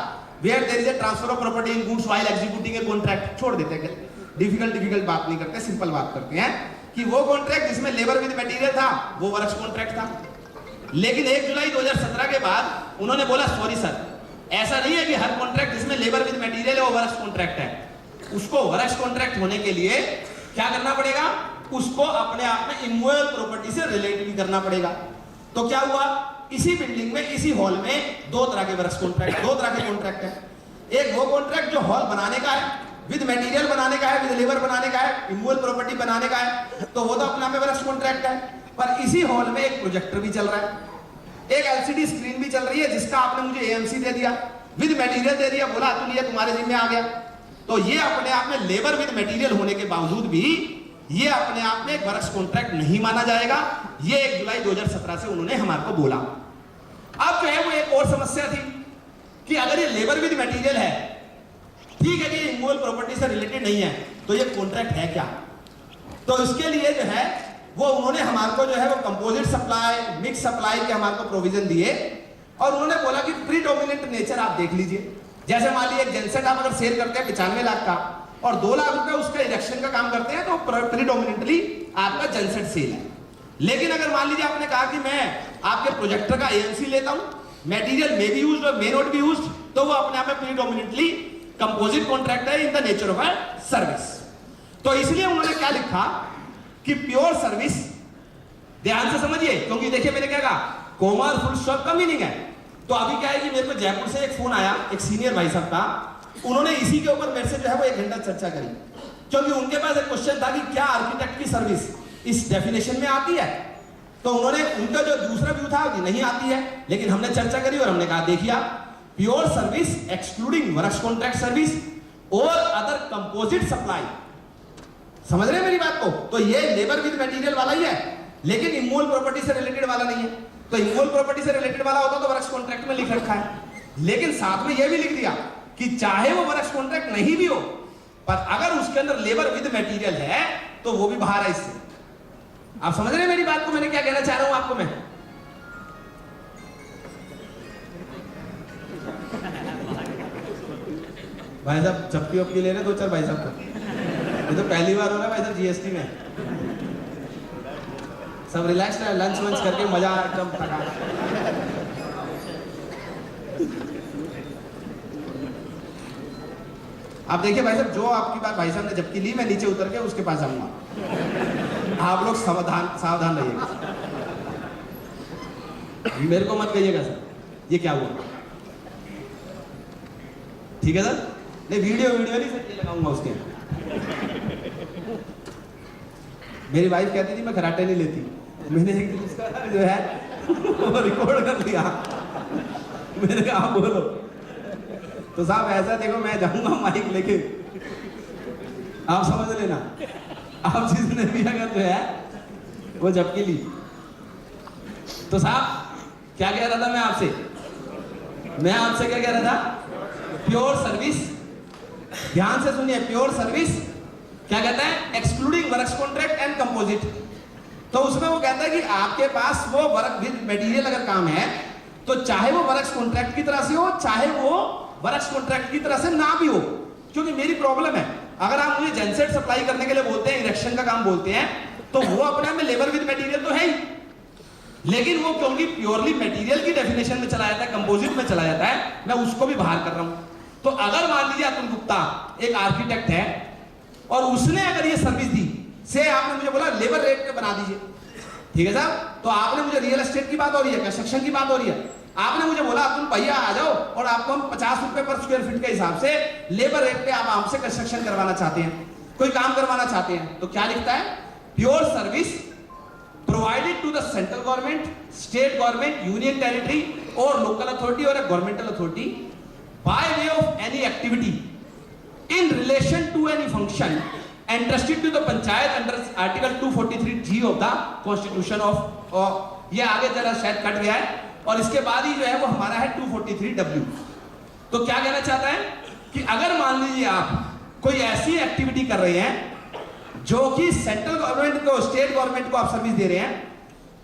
S3: where there is a transfer of property in goods while executing a contract, छोड़ देते हैं, डिफिकल्ट बात नहीं करते, सिंपल बात करते हैं कि वो कॉन्ट्रैक्ट जिसमें लेबर विद मटेरियल था वो वर्क्स कॉन्ट्रैक्ट था। लेकिन 1 जुलाई 2017 के बाद उन्होंने बोला सॉरी सर, ऐसा नहीं है कि हर कॉन्ट्रैक्ट जिसमें लेबर विद मटेरियल है वो वर्क्स कॉन्ट्रैक्ट है। उसको वर्क्स कॉन्ट्रैक्ट होने के लिए क्या करना पड़ेगा, उसको अपने आप में इमूवेबल प्रॉपर्टी से रिलेट भी करना पड़ेगा। तो क्या हुआ, इसी बिल्डिंग में इसी हॉल में दो तरह के वर्क्स कॉन्ट्रैक्ट, दो तरह के कॉन्ट्रैक्ट है। एक वो कॉन्ट्रैक्ट जो हॉल बनाने का है, विद मटेरियल बनाने का है, विद लेबर बनाने का है, इमूवेबल प्रॉपर्टी बनाने का है, तो वो तो अपने आप में वर्क्स कॉन्ट्रैक्ट है। पर इसी हॉल में एक प्रोजेक्टर भी चल रहा है, एक एलसीडी स्क्रीन भी चल रही है जिसका आपने मुझे एएमसी दे दिया, विद मटेरियल दे दिया, बोला अतुल ये तुम्हारे जिम्मे आ गया। तो ये अपने आप में लेबर विद मटेरियल होने के बावजूद भी ये अपने आप में एक वर्क्स कॉन्ट्रैक्ट नहीं माना जाएगा। ये 1 जुलाई 2017 से उन्होंने हमारे को बोला। अब जो है वो एक और समस्या थी कि अगर ये लेबर विद मटेरियल है, ठीक है कि ये इमूवेबल प्रॉपर्टी से रिलेटेड नहीं है, तो ये कॉन्ट्रैक्ट है क्या। तो इसके लिए जो है वो उन्होंने हमारे को जो है वो कंपोजिट सप्लाई, मिक्स सप्लाई के हमारे को प्रोविजन दिए और उन्होंने बोला कि प्रीडोमिनेंट नेचर आप देख लीजिए। जैसे मान लीजिए एक जेनसेट आप अगर सेल करते हैं 95 लाख का और 2 लाख रुपए उसका इरेक्शन का काम करते हैं, तो प्रीडोमिनेंटली आपका जेनसेट सेल है। लेकिन अगर मान लीजिए आपने कहा कि मैं आपके प्रोजेक्टर का एएमसी लेता हूं, मटेरियल मे बी यूज्ड और मे नॉट बी यूज्ड, तो वो अपने आप में प्रीडोमिनेंटली कंपोजिट कॉन्ट्रैक्ट है in the nature of a service. तो इसलिए उन्होंने क्या लिखा कि प्योर सर्विस, ध्यान से समझिए, क्योंकि देखिए मैंने क्या कहा, कोमा और फुल स्टॉप का मीनिंग है। तो अभी क्या है कि मेरे को जयपुर से एक फोन आया एक सीनियर भाई साहब का, उन्होंने इसी के ऊपर मेरे से जो है वो 1 घंटा चर्चा करी, क्योंकि उनके पास एक क्वेश्चन था कि क्या आर्किटेक्ट की सर्विस इस डेफिनेशन में आती है। तो उन्होंने, उनका जो दूसरा व्यू था कि नहीं आती है, लेकिन हमने चर्चा करी और हमने कहा देखिए pure service excluding works contract service और अदर कंपोजिट सप्लाई, समझ रहे हैं मेरी बात को। तो ये लेबर विद मटेरियल वाला ही है, लेकिन इमूवेबल प्रॉपर्टी से रिलेटेड वाला नहीं है। तो इमूवेबल प्रॉपर्टी से रिलेटेड वाला होता तो वर्क्स कॉन्ट्रैक्ट में लिख रखा है, लेकिन साथ में यह भी लिख दिया कि चाहे वो वर्क्स कॉन्ट्रैक्ट नहीं भी हो, पर अगर उसके अंदर लेबर विद मटेरियल है तो वो भी बाहर है इससे। आप समझ रहे हैं मेरी बात को, मैंने क्या कहना चाह रहा हूं आपको मैं। भाई साहब चपकी वपकी ले रहे 2-4 भाई साहब को, ये तो पहली बार हो रहा है भाई साहब जीएसटी में। सब रिलैक्स है, लंच वंच करके मजा एकदम थका। आप देखिए भाई साहब, जो आपकी बात भाई साहब ने जबकि ली, मैं नीचे उतर के उसके पास जाऊंगा। आप लोग सावधान रहिएगा, मेरे को मत कहिएगा सर ये क्या हुआ, ठीक है सर। नहीं वीडियो नहीं सर, ये लगाऊंगा उसके। मेरी वाइफ कहती थी मैं कराटे नहीं लेती, मैंने एक दिन उसका जो है वो रिकॉर्ड कर लिया। मैंने कहा आप बोलो, तो साहब ऐसा देखो मैं जाऊंगा माइक लेके, आप समझ लेना, आप जिसने भी अगर जो है वो झपकी ली। तो साहब क्या कह रहा था मैं आपसे क्या कह रहा था, प्योर सर्विस, ध्यान से सुनिए, प्योर सर्विस क्या कहता है, excluding works contract and composite. तो उसमें वो कहता है कि आपके पास वो वर्क विद मटेरियल अगर काम है तो चाहे वो वर्क्स कॉन्ट्रैक्ट की तरह से हो, चाहे वो वर्क्स कॉन्ट्रैक्ट की तरह से ना भी हो। क्योंकि मेरी प्रॉब्लम है, अगर आप मुझे जेनसेट सप्लाई करने के लिए बोलते हैं, इरेक्शन का काम बोलते हैं, तो वो अपने में लेबर विद मटेरियल तो है ही, लेकिन वो क्योंकि प्योरली मटेरियल की डेफिनेशन में चला जाता है, कंपोजिट में चला जाता है, मैं उसको भी बाहर कर रहा हूं। तो अगर मान लीजिए अतुल गुप्ता एक आर्किटेक्ट है और उसने अगर ये सर्विस दी, से आपने मुझे बोला लेबर रेट पे बना दीजिए, ठीक है साहब, तो आपने मुझे रियल एस्टेट की बात हो रही है, कंस्ट्रक्शन की बात हो रही है, आपने मुझे बोला अतुल भैया आ जाओ और आपको हम 50 रुपए पर स्क्वायर फीट के हिसाब से लेबर रेट पे आप हमसे कंस्ट्रक्शन करवाना चाहते हैं, कोई काम करवाना चाहते हैं, तो क्या लिखता है, pure service provided to the central government, state government, union territory और लोकल अथॉरिटी और governmental authority by way of any activity in relation to any function entrusted to the panchayat under article 243G of the constitution of ये आगे जरा शायद cut गया है और इसके बाद ही जो है वो हमारा है 243W। तो क्या कहना चाहता है कि अगर मान लीजिए आप कोई ऐसी एक्टिविटी कर रहे हैं जो कि सेंट्रल गवर्नमेंट को, स्टेट गवर्नमेंट को आप सर्विस दे रहे हैं,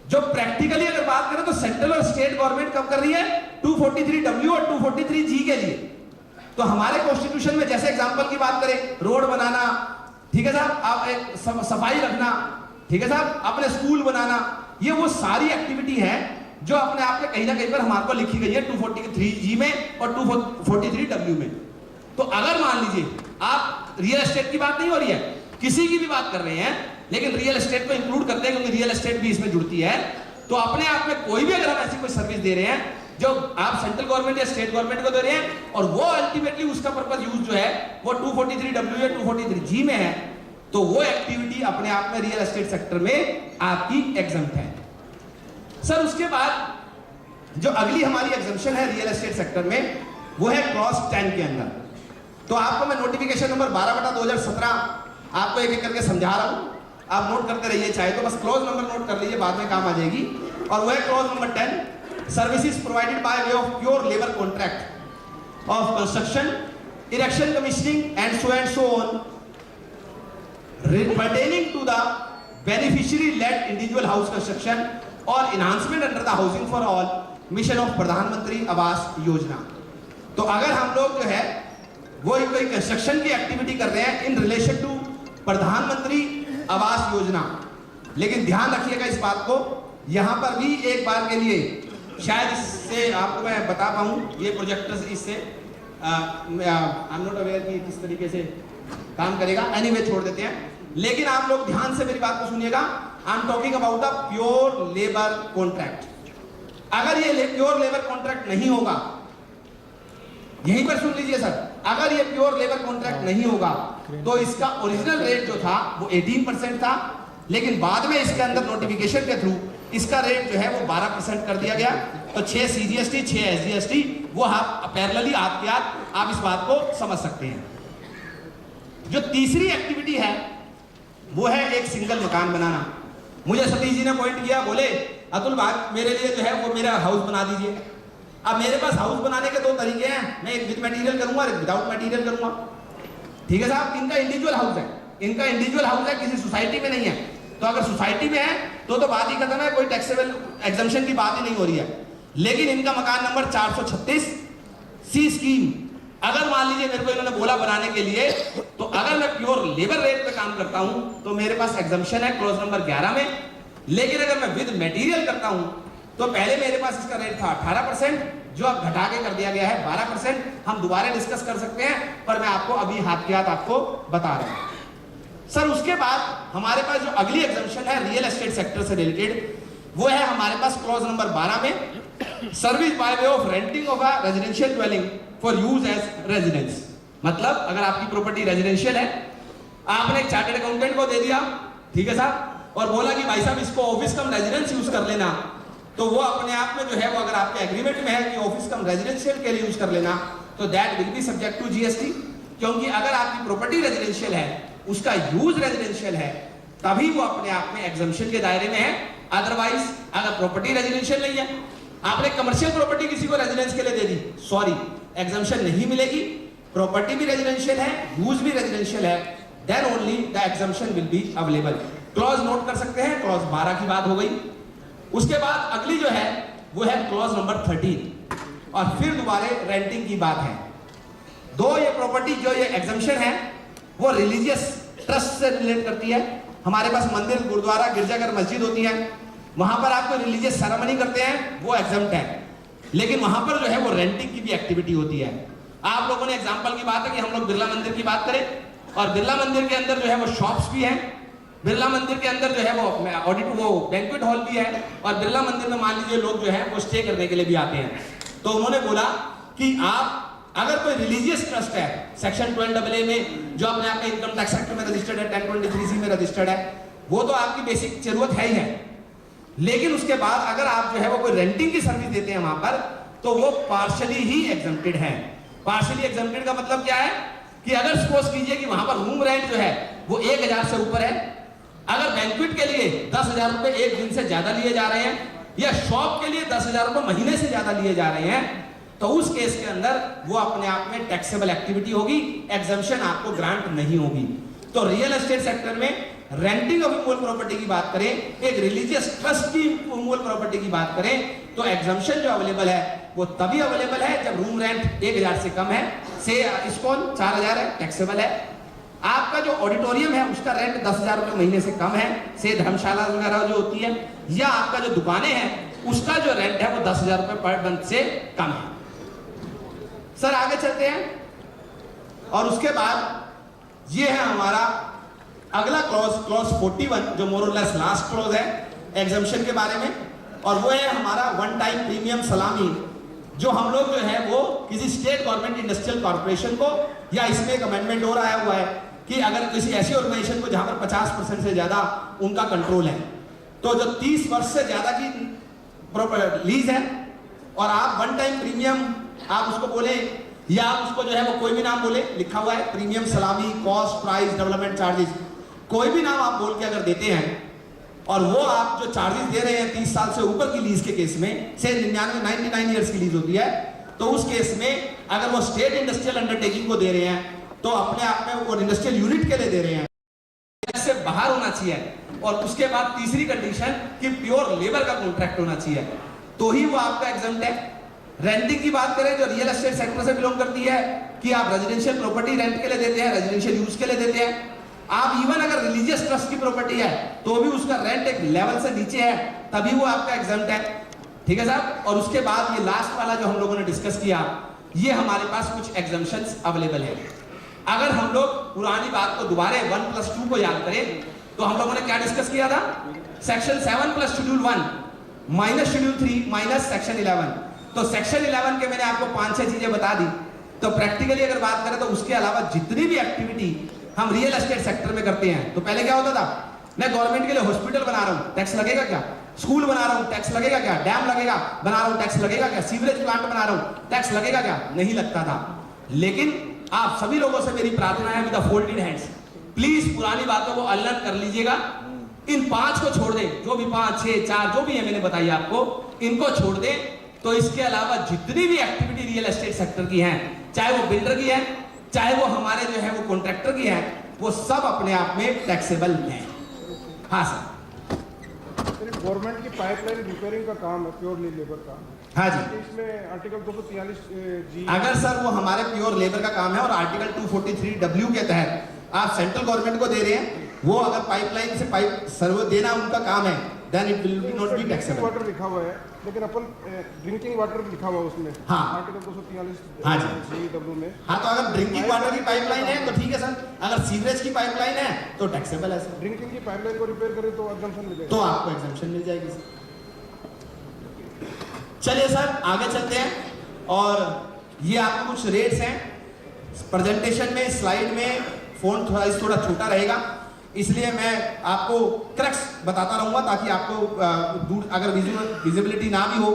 S3: जो प्रैक्टिकली अगर बात करें तो सेंट्रल और स्टेट गवर्नमेंट कब कर रही है 243W और 243G के लिए। तो हमारे कॉन्स्टिट्यूशन में जैसे एग्जांपल की बात करें, रोड बनाना, ठीक है साहब, आप सफाई रखना, ठीक है साहब, अपने स्कूल बनाना, ये वो सारी एक्टिविटी है जो अपने आप में कहीं ना कहीं पर हमारे को लिखी गई है 243G में और 243W में। तो अगर मान लीजिए आप रियल एस्टेट की बात नहीं हो रही है, किसी की भी बात कर रहे हैं, लेकिन रियल एस्टेट को इंक्लूड करते हैं क्योंकि रियल एस्टेट भी इसमें जुड़ती है, तो अपने आप में कोई भी अगर हम ऐसी कोई सर्विस दे रहे हैं जो आप सेंट्रल गवर्नमेंट या स्टेट गवर्नमेंट को दे रहे हैं और वो अल्टीमेटली उसका पर्पस यूज जो है वो 243W या 243G में है, तो वो एक्टिविटी अपने आप में रियल एस्टेट सेक्टर में आपकी एग्जम्प्ट है। सर उसके बाद जो अगली हमारी एग्जम्पशन है रियल एस्टेट सेक्टर में वो है क्लॉज 10 के अंदर। तो आपको मैं नोटिफिकेशन नंबर 12/2017 आपको एक एक करके समझा रहा हूं, आप नोट करते रहिए, चाहे तो बस क्लॉज नंबर नोट कर लीजिए, बाद में काम आ जाएगी। और वो है clause number 10, services provided by way of pure labour contract of construction, erection, commissioning and so on pertaining to the beneficiary led individual house construction or enhancement under the housing for all mission of प्रधानमंत्री आवास योजना। तो अगर हम लोग जो है वो कोई construction की एक्टिविटी कर रहे हैं इन रिलेशन टू प्रधानमंत्री आवास योजना, लेकिन ध्यान रखिएगा इस बात को, यहां पर भी एक बार के लिए शायद इससे आपको मैं बता पाऊं, ये प्रोजेक्टर इससे आई एम नॉट अवेयर कि किस तरीके से काम करेगा, एनीवे छोड़ देते हैं। लेकिन आप लोग ध्यान से मेरी बात को सुनिएगा, I am talking about the pure labour contract. अगर ये प्योर लेबर कॉन्ट्रैक्ट नहीं होगा, यहीं पर सुन लीजिए सर, अगर ये प्योर लेबर कॉन्ट्रैक्ट नहीं होगा तो इसका ओरिजिनल रेट जो था वो 18% था, लेकिन बाद में इसके अंदर नोटिफिकेशन के थ्रू इसका रेट जो है वो 12% कर दिया गया। तो 6 CGST 6 SGST वो आप पैरेलली आपके आप इस बात को समझ सकते हैं। जो तीसरी एक्टिविटी है वो है एक सिंगल मकान बनाना। मुझे सतीश जी ने पॉइंट किया, बोले अतुल भाई मेरे लिए जो है वो मेरा हाउस बना दीजिए। अब मेरे पास हाउस बनाने के 2 तरीके हैं, मैं एक विद मटेरियल करूंगा और एक विदाउट मटेरियल करूंगा, ठीक है साहब। इनका इंडिविजुअल हाउस है, इनका इंडिविजुअल हाउस है, किसी सोसाइटी में नहीं है। तो अगर सोसाइटी में है तो बात ही खत्म है, कोई टैक्सेबल एग्जम्पशन की बात ही नहीं हो रही है। लेकिन इनका मकान नंबर 436C स्कीम, अगर मान लीजिए मेरे को इन्होंने बोला बनाने के लिए, तो अगर मैं प्योर लेबर रेट पे काम करता हूं तो मेरे पास एग्जम्पशन है क्लॉज नंबर 11 में। लेकिन अगर मैं विद मटेरियल करता हूं तो पहले मेरे पास इसका रेट था 18%, जो अब घटा के कर दिया गया है 12%। हम दोबारा डिस्कस कर सकते हैं, पर मैं आपको अभी हाथ के हाथ आपको बता रहा हूं। सर उसके बाद हमारे पास जो अगली एग्जम्पशन है रियल एस्टेट सेक्टर से रिलेटेड, वो है हमारे पास क्लॉज नंबर 12 में, service by way of renting of a residential dwelling for use as residence. मतलब अगर आपकी प्रॉपर्टी रेजिडेंशियल है, आपने एक चार्टर्ड अकाउंटेंट को दे दिया, ठीक है साहब, और बोला कि भाई साहब इसको ऑफिस कम रेजिडेंस यूज कर लेना, तो वो अपने आप में जो है वो अगर आपके एग्रीमेंट में है कि ऑफिस कम रेजिडेंशियल के लिए यूज कर लेना, तो that will be subject to GST। क्योंकि अगर आपकी प्रॉपर्टी रेजिडेंशियल है, उसका यूज रेजिडेंशियल है, तभी वो अपने आप में एग्जम्पशन के दायरे में है। अदरवाइज अगर प्रॉपर्टी रेजिडेंशियल नहीं है, आपने कमर्शियल प्रॉपर्टी किसी को रेजिडेंस के लिए दे दी, सॉरी एग्जम्पशन नहीं मिलेगी। प्रॉपर्टी भी रेजिडेंशियल है, यूज भी रेजिडेंशियल है, then only the exemption will be available. Clause note कर सकते हैं, क्लॉज 12 की बात हो गई। उसके बाद अगली जो है वो है क्लॉज नंबर 13, और फिर दोबारा रेंटिंग की बात है। दो ये प्रॉपर्टी जो ये एग्जम्पशन है वो रिलीजियस ट्रस्ट से रिलेट करती है। हमारे पास मंदिर, गुरुद्वारा, गिरजाघर, मस्जिद होती है, वहां पर आप कोई रिलीजियस सेरेमनी करते हैं, वो एग्जम्प्ट है। लेकिन वहां पर जो है वो रेंटिंग की भी एक्टिविटी होती है। आप लोगों ने एग्जांपल की बात है कि हम लोग बिरला मंदिर की बात करें, और बिरला मंदिर के अंदर जो है वो शॉप्स भी हैं, बिरला मंदिर के अंदर जो है वो बैंक्वेट हॉल भी है, और बिरला मंदिर में मान लीजिए लोग जो है वो स्टे करने के लिए भी आते हैं। तो उन्होंने बोला कि आप अगर कोई रिलीजियस ट्रस्ट है, सेक्शन 12AA में जो अपने आप में इनकम टैक्स एक्ट में रजिस्टर्ड है, 1023C में रजिस्टर्ड है, वो तो आपकी बेसिक जरूरत है ही है। लेकिन उसके बाद अगर आप जो है वो कोई रेंटिंग की सर्विस देते हैं वहां पर, तो वो पार्शली ही एग्जम्प्टेड है। पार्शली एग्जम्प्टेड का मतलब क्या है कि अगर सपोज कीजिए कि वहां पर रूम रेंट जो है वो 1000 से ऊपर है, अगर बैंक्वेट के लिए 10,000 रुपए एक दिन से ज्यादा लिए जा रहे हैं, या शॉप के लिए 10,000 रुपए महीने से ज्यादा लिए जा रहे हैं, तो उस केस के अंदर वो अपने आप में टैक्सेबल एक्टिविटी होगी, एग्जम्पशन आपको ग्रांट नहीं होगी।
S2: तो रियल एस्टेट सेक्टर में रेंटिंग ऑफ इमूवेबल प्रॉपर्टी की बात करें, एक रिलीजियस ट्रस्ट की इमूवेबल प्रॉपर्टी की बात करें, तो एग्जम्पशन जो अवेलेबल है वो तभी अवेलेबल है जब रूम रेंट 1000 से कम है, से इसकॉन 4000 है, टैक्सेबल है। आपका जो ऑडिटोरियम है उसका रेंट 10,000 रुपए महीने से कम है, से धर्मशाला वगैरह जो होती है, या आपका जो दुकानें हैं उसका जो रेंट है वो 10,000 रुपए पर मंथ से कम है। सर आगे चलते हैं, और उसके बाद ये है हमारा अगला क्लॉज 41, जो मोर और लेस लास्ट क्लॉज है एग्जम्पशन के बारे में, और वो है हमारा वन टाइम प्रीमियम सलामी, जो हम लोग जो है वो किसी स्टेट गवर्नमेंट इंडस्ट्रियल कॉर्पोरेशन को, या इसमें एक अमेंडमेंट और आया हुआ है कि अगर किसी ऐसी ऑर्गेनाइजेशन को जहां पर 50% से ज्यादा उनका कंट्रोल है, तो जो 30 वर्ष से ज्यादा की लीज है, और आप वन टाइम प्रीमियम आप उसको बोले, या आप उसको जो है वो कोई भी नाम बोले, लिखा हुआ है प्रीमियम सलामी, कॉस्ट प्राइस, डेवलपमेंट चार्जेस, कोई भी नाम आप बोल के अगर देते हैं, और वो आप जो चार्जेस दे रहे हैं 30 साल से ऊपर की लीज के केस में, से 99 ईयर्स की लीज होती है, तो उस केस में अगर वो स्टेट इंडस्ट्रियल अंडरटेकिंग को दे रहे हैं तो अपने आप में वो इंडस्ट्रियल यूनिट के लिए दे रहे हैं, इससे बाहर होना चाहिए। और उसके बाद तीसरी कंडीशन कि प्योर लेबर का कॉन्ट्रैक्ट होना चाहिए, तो ही वो आपका एग्जम्प्ट है। रेंटिंग की बात करें जो रियल एस्टेट सेक्टर से बिलोंग करती है, कि आप रेजिडेंशियल प्रॉपर्टी रेंट के लिए देते हैं, रेजिडेंशियल यूज के लिए देते हैं, आप इवन अगर रिलीजियस ट्रस्ट की प्रॉपर्टी है तो भी उसका रेंट एक लेवल से नीचे है, तभी वो आपका एग्जम्प्ट है, ठीक है साहब। और उसके बाद ये लास्ट वाला जो हम लोगों ने डिस्कस किया, ये हमारे पास कुछ एग्जम्पशंस अवेलेबल है। अगर हम लोग पुरानी बात को दोबारा 1+2 को याद करें, तो हम लोगों ने क्या डिस्कस किया था, section 7 plus schedule 1 minus schedule 3 minus section 11, तो सेक्शन 11 के मैंने आपको 5-6 चीजें बता दी। तो प्रैक्टिकली अगर बात करें तो उसके अलावा जितनी भी एक्टिविटी हम रियल एस्टेट सेक्टर में करते हैं, तो पहले क्या होता था, मैं गवर्नमेंट के लिए हॉस्पिटल बना रहा हूं, टैक्स लगेगा क्या, स्कूल बना रहा हूं, टैक्स लगेगा क्या, डैम लगेगा बना रहा हूं, टैक्स लगेगा क्या, सीवरेज प्लांट बना रहा हूं, टैक्स लगेगा क्या, नहीं लगता था। लेकिन आप सभी लोगों से मेरी प्रार्थना है, with the folded hands, please पुरानी बातों को अनलर्न कर लीजिएगा, इन 5 को छोड़ दें, जो भी 5, 6, 4 जो भी है मैंने बताई आपको, इनको छोड़ दें। तो इसके अलावा जितनी भी एक्टिविटी रियल एस्टेट सेक्टर की है, चाहे वो बिल्डर की है, चाहे वो हमारे जो है वो कॉन्ट्रैक्टर की है, वो सब अपने आप में टैक्सेबल है। हाँ सर,
S4: गवर्नमेंट की पाइपलाइन रिपेयरिंग का काम है प्योरली लेबर का,
S2: हाँ जी,
S4: इसमें आर्टिकल 243 जी,
S2: अगर सर वो हमारे प्योर लेबर का काम है और आर्टिकल 243W के तहत आप सेंट्रल गवर्नमेंट को दे रहे हैं, वो अगर पाइपलाइन से पाइप सर्व देना उनका काम है, then it will be not be taxable.
S4: Water लिखा हुआ है, लेकिन अपन ड्रिंकिंग वाटर लिखा हुआ है उसमें,
S2: हाँ,
S4: आर्टिकल 243
S2: हाँ जी
S4: GW में।
S2: हाँ, तो अगर ड्रिंकिंग वाटर की पाइपलाइन है तो ठीक है सर, अगर सीवरेज की पाइपलाइन है तो टैक्सेबल है सर।
S4: ड्रिंकिंग की पाइपलाइन को रिपेयर करें तो एग्जम्पशन मिलेगा,
S2: तो आपको एग्जम्पशन मिल जाएगी सर। चलिए सर आगे चलते हैं, और ये आपको कुछ रेट्स हैं प्रेजेंटेशन में, स्लाइड में फोन थोड़ा छोटा रहेगा, इसलिए मैं आपको क्रक्स बताता रहूंगा ताकि आपको दूर अगर विजिबिलिटी ना भी हो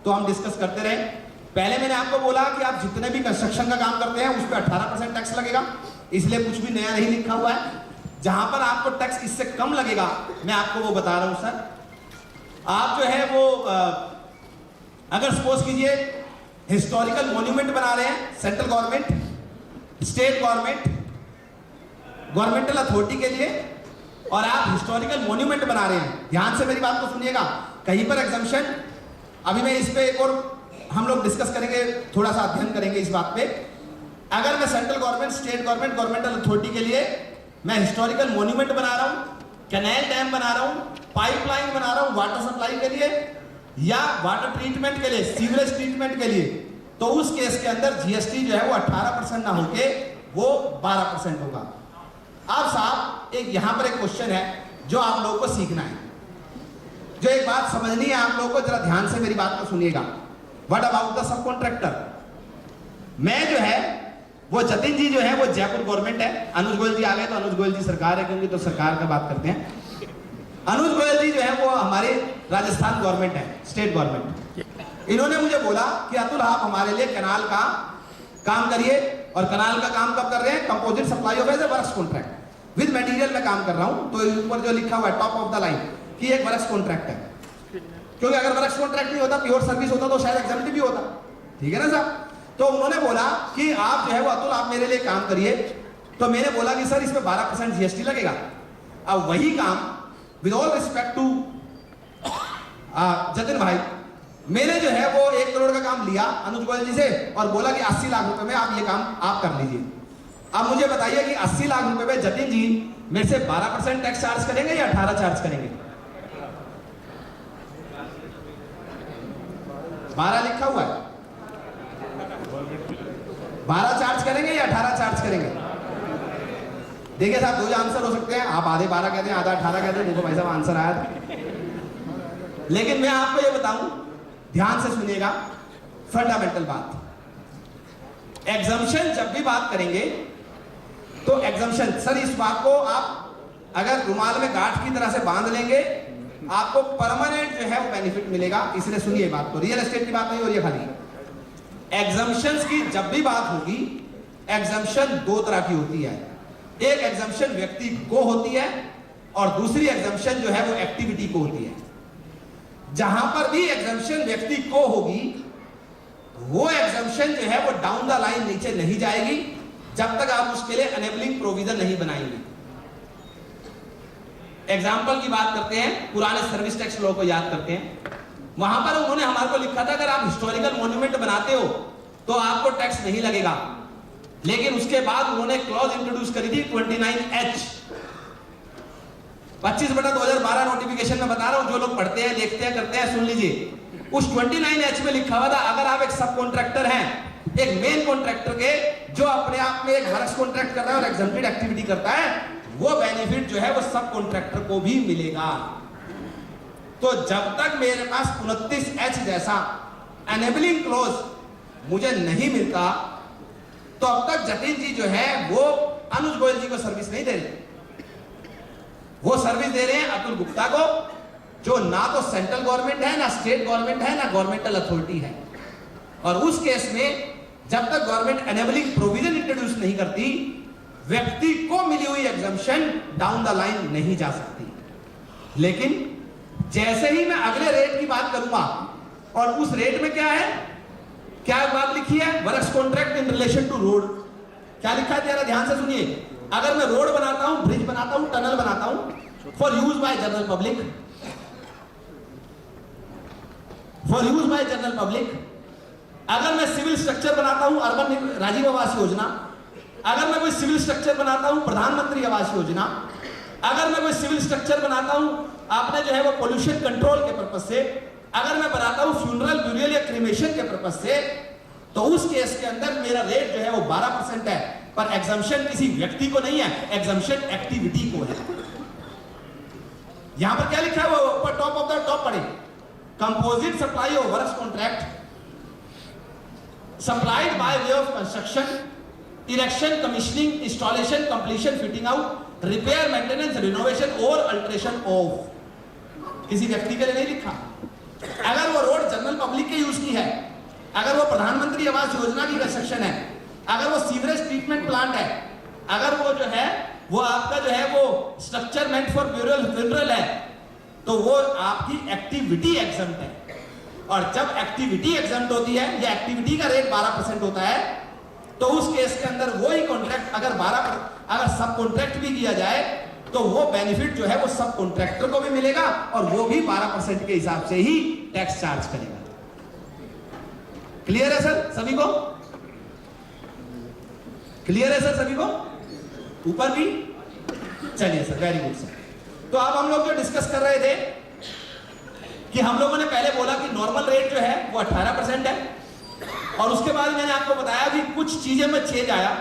S2: तो हम डिस्कस करते रहें। पहले मैंने आपको बोला कि आप जितने भी कंस्ट्रक्शन का काम करते हैं उस पर 18% टैक्स लगेगा, इसलिए कुछ भी नया नहीं लिखा हुआ है। जहां पर आपको टैक्स इससे कम लगेगा मैं आपको वो बता रहा हूं सर। आप जो है वो अगर सपोज कीजिए हिस्टोरिकल मॉन्यूमेंट बना रहे हैं, central government, state government, governmental authority के लिए, और आप हिस्टोरिकल मॉन्यूमेंट बना रहे हैं, ध्यान से मेरी बात को सुनिएगा, कहीं पर एग्जम्पशन, अभी मैं इस पे एक और हम लोग डिस्कस करेंगे, थोड़ा सा अध्ययन करेंगे इस बात पे। अगर मैं central government, state government, governmental authority के लिए मैं हिस्टोरिकल मॉन्यूमेंट बना रहा हूं, कैनाल डैम बना रहा हूं, पाइपलाइन बना रहा हूं वाटर सप्लाई के लिए या वाटर ट्रीटमेंट के लिए, सीवरेज ट्रीटमेंट के लिए, तो उस केस के अंदर जीएसटी जो है वो 18% ना होके वो 12% होगा। अब साहब एक यहां पर एक क्वेश्चन है जो आप लोगों को सीखना है, जो एक बात समझनी है आप लोगों को, जरा ध्यान से मेरी बात को सुनिएगा। What about the sub contractor? मैं जो है वो जतिन जी जो है वो जयपुर गवर्नमेंट है, अनुज गोयल जी आ गए तो अनुज गोयल जी सरकार है, क्योंकि तो सरकार का बात करते हैं। अनुज गोयल जी जो है वो हमारे राजस्थान गवर्नमेंट है, स्टेट गवर्नमेंट। इन्होंने मुझे बोला कि अतुल आप हमारे लिए कैनाल का काम करिए, और कैनाल का काम कब कर रहे हैं, composite supply of as a works contract with material में काम कर रहा हूं, तो ऊपर जो लिखा हुआ है टॉप ऑफ द लाइन कि एक वर्क्स कॉन्ट्रैक्ट है, क्योंकि अगर वर्क्स कॉन्ट्रैक्ट नहीं होता, प्योर सर्विस होता तो शायद एग्जामिनेटिव भी होता, ठीक है ना साहब। तो उन्होंने बोला कि आप जो है वो अतुल आप मेरे लिए काम करिए,
S3: तो मैंने बोला कि सर इसमें 12% जीएसटी लगेगा। अब वही काम with all respect to Jatin भाई, मैंने जो है वो 1 करोड़ का काम लिया अनुज गोयल जी से और बोला कि 80 लाख रुपए में आप ये काम आप कर लीजिए। अब मुझे बताइए कि 80 लाख रुपए में जतिन जी मेरे से 12% टैक्स चार्ज करेंगे या 18 चार्ज करेंगे? 12 लिखा हुआ है, 12 चार्ज करेंगे या 18 चार्ज करेंगे? देखिए साहब, 2 आंसर हो सकते हैं, आप आधे 12 कहते हैं, आधा 18 कहते हैं। देखो भाई साहब आंसर आया था। लेकिन मैं आपको ये बताऊं, ध्यान से सुनिएगा, फंडामेंटल बात। एग्जम्पशन जब भी बात करेंगे तो एग्जम्पशन, सर इस बात को आप अगर रुमाल में गांठ की तरह से बांध लेंगे आपको परमानेंट जो है वो बेनिफिट मिलेगा। इसलिए सुनिए बात को, रियल एस्टेट की बात नहीं हो रही है खाली। एग्जम्पशंस की जब भी बात होगी, एग्जम्पशन 2 तरह की होती है। एक एग्जम्पशन व्यक्ति को होती है और दूसरी एग्जम्पशन जो है वो एक्टिविटी को होती है। जहां पर भी एग्जम्पशन व्यक्ति को होगी वो एग्जम्पशन जो है वो डाउन द लाइन नीचे नहीं जाएगी जब तक आप उसके लिए एनेबलिंग प्रोविजन नहीं बनाएंगे। एग्जाम्पल की बात करते हैं, पुराने सर्विस टैक्स लॉ को याद करते हैं। वहां पर उन्होंने हमारे को लिखा था अगर आप हिस्टोरिकल मॉन्यूमेंट बनाते हो तो आपको टैक्स नहीं लगेगा। लेकिन उसके बाद उन्होंने क्लॉज इंट्रोड्यूस करी थी 29H, 25/2012 नोटिफिकेशन में बता रहा हूं, जो लोग पढ़ते हैं देखते हैं करते हैं सुन लीजिए। उस 29H में लिखा हुआ था अगर आप एक सब कॉन्ट्रैक्टर हैं, एक मेन कॉन्ट्रैक्टर के जो अपने आप में एक वर्क्स कॉन्ट्रैक्ट कर रहा है और एग्जम्प्टेड एक्टिविटी करता है, वो बेनिफिट जो है वो सब कॉन्ट्रैक्टर को भी मिलेगा। तो जब तक मेरे पास 29H जैसा एनेबलिंग क्लॉज मुझे नहीं मिलता तो अब तक जतिन जी जो है वो अनुज गोयल जी को सर्विस नहीं दे रहे। वो सर्विस दे रहे हैं अतुल गुप्ता को, जो ना तो सेंट्रल गवर्नमेंट है, ना स्टेट गवर्नमेंट है, ना गवर्नमेंटल अथॉरिटी है। और उस केस में जब तक गवर्नमेंट एनेबलिंग प्रोविजन इंट्रोड्यूस नहीं करती, व्यक्ति को मिली हुई एग्जम्पशन डाउन द लाइन नहीं जा सकती। लेकिन जैसे ही मैं अगले रेट की बात करूंगा, और उस रेट में क्या है, क्या बात लिखी है, works contract in relation to road, क्या लिखा है जरा ध्यान से सुनिए। अगर मैं रोड बनाता हूं, ब्रिज बनाता हूं, टनल बनाता हूं for use by general public, for use by general public, अगर मैं सिविल स्ट्रक्चर बनाता हूं अर्बन राजीव आवास योजना, अगर मैं कोई सिविल स्ट्रक्चर बनाता हूं प्रधानमंत्री आवास योजना, अगर मैं कोई सिविल स्ट्रक्चर बनाता हूं आपने जो है वो पोल्यूशन कंट्रोल के पर्पज से, अगर मैं बनाता हूं फ्यूनरल ब्यूरियल या क्रीमेशन के पर्पज से, तो उस केस के अंदर मेरा रेट जो है वो 12% है। पर एग्जम्पशन किसी व्यक्ति को नहीं है, एग्जम्पशन एक्टिविटी को है। यहां पर क्या लिखा है वो ऊपर टॉप ऑफ द टॉप पढ़े, composite supply of works contract supplied by way of construction, erection, commissioning, installation, completion, fitting out, repair, maintenance, renovation और अल्टरेशन ऑफ। किसी व्यक्ति के लिए नहीं लिखा। अगर वो रोड जनरल पब्लिक के यूज की है, अगर वो प्रधानमंत्री आवास योजना की कंस्ट्रक्शन है, अगर वो सीवरेज ट्रीटमेंट प्लांट है, अगर वो जो है वो आपका जो है वो स्ट्रक्चर मेंट फॉर फ्यूनरल है, तो वो आपकी एक्टिविटी एग्जम्प्ट है। और जब एक्टिविटी एग्जम्प्ट होती है या एक्टिविटी का रेट 12% होता है, तो उस केस के अंदर वो ही कॉन्ट्रैक्ट अगर सब कॉन्ट्रैक्ट भी किया जाए तो वो बेनिफिट जो है वो सब कॉन्ट्रैक्टर को भी मिलेगा और वो भी 12% के हिसाब से ही टैक्स चार्ज करेगा। क्लियर है सर सभी को? क्लियर है सर सभी को? ऊपर भी? चलिए सर, वेरी गुड सर। तो अब हम लोग जो डिस्कस कर रहे थे कि हम लोगों ने पहले बोला कि नॉर्मल रेट जो है वो 18% है, और उसके बाद मैंने आपको बताया कि कुछ चीजें में चेंज आया।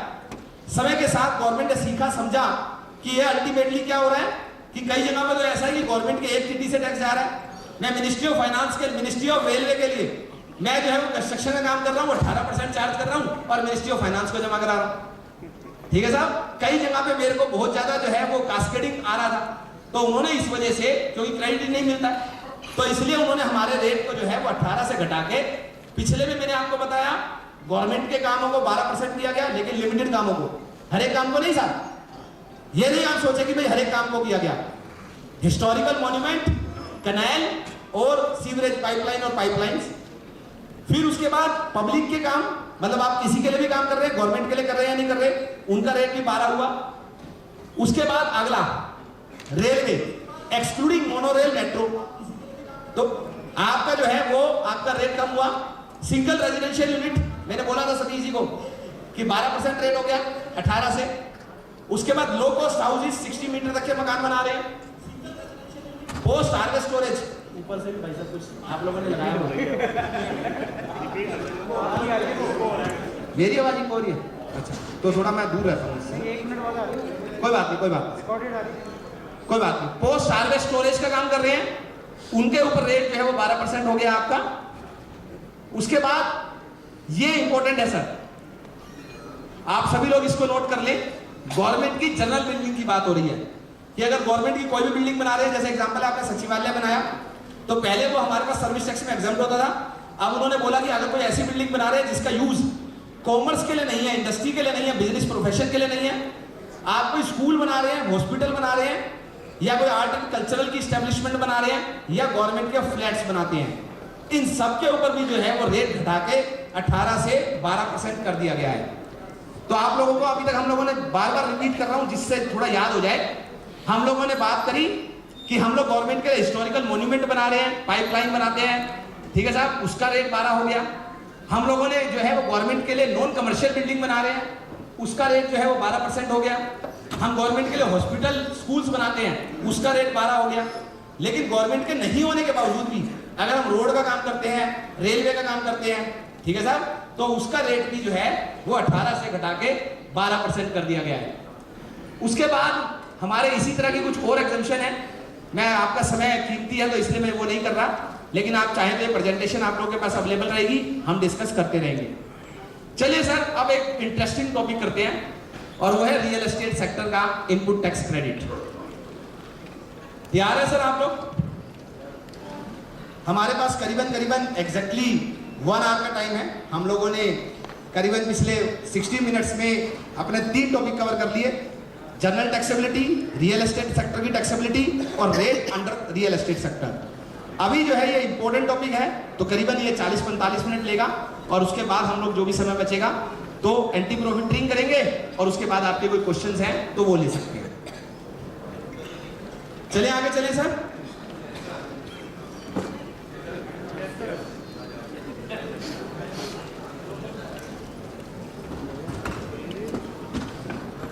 S3: समय के साथ गवर्नमेंट ने सीखा समझा कि ये अल्टीमेटली क्या हो रहा है कि कई जगह पर तो ऐसा है कि गवर्नमेंट के एक चिट्ठी से टैक्स जा रहा है। मैं मिनिस्ट्री ऑफ फाइनेंस के, मिनिस्ट्री ऑफ रेलवे के लिए मैं जो है वो कंस्ट्रक्शन का काम कर रहा हूँ, 18% चार्ज कर रहा हूँ और मिनिस्ट्री ऑफ फाइनेंस को जमा करा रहा हूँ। ठीक है साहब, कई जगह पे मेरे को बहुत ज्यादा जो है वो कास्केडिंग आ रहा था, तो उन्होंने इस वजह से, क्योंकि क्रेडिट नहीं मिलता, तो इसलिए उन्होंने हमारे रेट को जो है वो 18 से घटा के, पिछले में मैंने आपको बताया गवर्नमेंट के कामों को 12% दिया गया, लेकिन लिमिटेड कामों को, हर एक काम को नहीं साहब। ये नहीं आप सोचे कि भाई हर एक काम को किया गया। हिस्टोरिकल मॉन्यूमेंट, कैनाल और सीवरेज पाइपलाइन और पाइपलाइंस, फिर उसके बाद पब्लिक के काम
S1: मतलब आप किसी के लिए भी काम कर रहे हैं, गवर्नमेंट के लिए कर रहे हैं या नहीं कर रहे, उनका रेट भी 12 हुआ। उसके बाद अगला रेलवे एक्सक्लूडिंग मोनोरेल मेट्रो, तो आपका जो है वो आपका रेट कम हुआ। सिंगल रेजिडेंशियल यूनिट मैंने बोला था सभी जी को कि 12% रेट हो गया 18 से। उसके बाद लो कॉस्ट हाउसेस 60 मीटर तक के मकान बना रहे हैं। पोस्ट हार्वेस्ट स्टोरेज, ऊपर से भी भाई साहब कुछ आप लोगों ने लगाया होगा। मेरी आवाज हो रही है? अच्छा, तो थोड़ा मैं दूर रहता हूँ इससे। कोई बात नहीं, कोई बात नहीं। पोस्ट हार्वेस्ट स्टोरेज का काम कर रहे हैं, उनके ऊपर रेट जो है वो 12% हो गया आपका। उसके बाद ये इंपॉर्टेंट है सर, आप सभी लोग इसको नोट कर लें। गवर्नमेंट की जनरल बिल्डिंग की बात हो रही है कि अगर गवर्नमेंट की कोई भी बिल्डिंग बना रहे हैं, जैसे एग्जांपल आपने सचिवालय बनाया, तो पहले वो हमारे पास सर्विस टैक्स में एग्जम्प्ट होता था। अब उन्होंने बोला कि अगर कोई ऐसी बिल्डिंग बना रहे हैं जिसका यूज कॉमर्स के लिए नहीं है, इंडस्ट्री के लिए नहीं है, बिजनेस प्रोफेशन के लिए नहीं है, आप कोई स्कूल बना रहे हैं, हॉस्पिटल बना रहे हैं, या कोई आर्ट एंड कल्चरल की स्टैब्लिशमेंट बना रहे हैं, या गवर्नमेंट के फ्लैट्स बनाते हैं, इन सब के ऊपर भी जो है वो रेट घटा के 18 से 12% कर दिया गया है। तो आप लोगों को अभी तक हम लोगों ने बार बार रिपीट कर रहा हूं जिससे थोड़ा याद हो जाए, हम लोगों ने बात करी कि हम लोग गवर्नमेंट के हिस्टोरिकल मॉन्यूमेंट बना रहे हैं, पाइपलाइन बनाते हैं, ठीक है साहब, उसका रेट 12 हो गया। हम लोगों ने जो है वो गवर्नमेंट के लिए नॉन कमर्शियल बिल्डिंग बना रहे हैं, उसका रेट जो है वो 12% हो गया। हम गवर्नमेंट के लिए हॉस्पिटल स्कूल्स बनाते हैं, उसका रेट 12 हो गया। लेकिन गवर्नमेंट के नहीं होने के बावजूद भी अगर हम रोड का काम करते हैं, रेलवे का काम करते हैं, ठीक है साहब, तो उसका रेट भी जो है वो 18 से घटा के 12% कर दिया गया है। उसके बाद हमारे इसी तरह की कुछ और एग्जम्पशन है। मैं आपका समय कीमती है तो इसलिए मैं वो नहीं कर रहा, लेकिन आप चाहें तो प्रेजेंटेशन आप लोगों के पास अवेलेबल रहेगी, हम डिस्कस करते रहेंगे। चलिए सर, अब एक इंटरेस्टिंग टॉपिक करते हैं और वो है रियल एस्टेट सेक्टर का इनपुट टैक्स क्रेडिट। तैयार है सर आप लोग? हमारे पास करीबन एग्जैक्टली 1 आवर का टाइम है। हम लोगों ने करीबन पिछले 60 मिनट्स में अपने 3 टॉपिक कवर कर लिए, general taxability, real estate sector की टैक्सेबिलिटी और rate under real estate sector. अभी जो है ये इंपॉर्टेंट टॉपिक है, तो करीबन ये 40-45 मिनट लेगा और उसके बाद हम लोग जो भी समय बचेगा तो एंटी प्रॉफिटिंग करेंगे और उसके बाद आपके कोई क्वेश्चंस हैं तो वो ले सकते हैं। चलिए आगे चलें सर।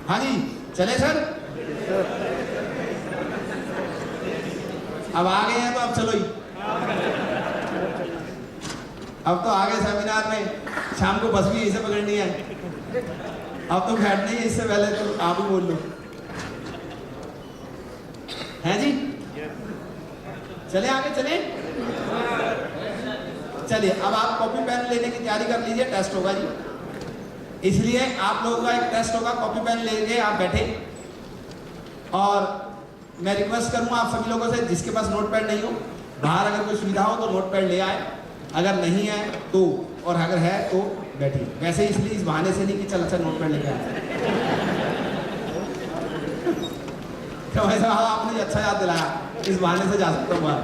S1: हाँ जी चले सर। अब आ गए हैं तो अब चलो ही, अब तो आ गए सेमिनार में, शाम को बस भी यहीं से पकड़नी है, अब तो बैठना ही है, इससे पहले तो आप ही बोल लो। है जी, चले आगे चले। चलिए अब आप कॉपी पेन लेने की तैयारी कर लीजिए, टेस्ट होगा जी, इसलिए आप लोगों का एक टेस्ट होगा। कॉपी पेन लेके आप बैठे और मैं रिक्वेस्ट करूंगा आप सभी लोगों से, जिसके पास नोट पैड नहीं हो, बाहर अगर कोई सुविधा हो तो नोट पैड ले आए, अगर नहीं है तो, और अगर है तो बैठिए। वैसे इसलिए इस बहाने से नहीं कि चल अच्छा नोट पैड लेके आए। तो वैसे आपने अच्छा याद दिलाया, इस बहाने से जा सकता हूँ बाहर।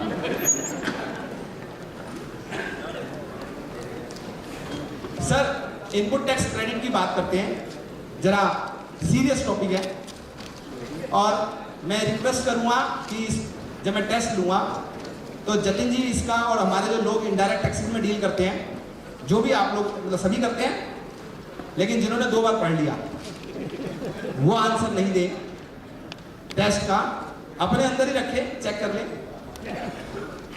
S1: सर इनपुट टैक्स क्रेडिट की बात करते हैं, जरा सीरियस टॉपिक है और मैं रिक्वेस्ट करूंगा कि जब मैं टेस्ट लूंगा तो जतिन जी इसका, और हमारे जो लोग इनडायरेक्ट टैक्सेस में डील करते हैं, जो भी आप लोग मतलब सभी करते हैं, लेकिन जिन्होंने 2 बार पढ़ लिया वो आंसर नहीं दे टेस्ट का, अपने अंदर ही रखे, चेक कर ले,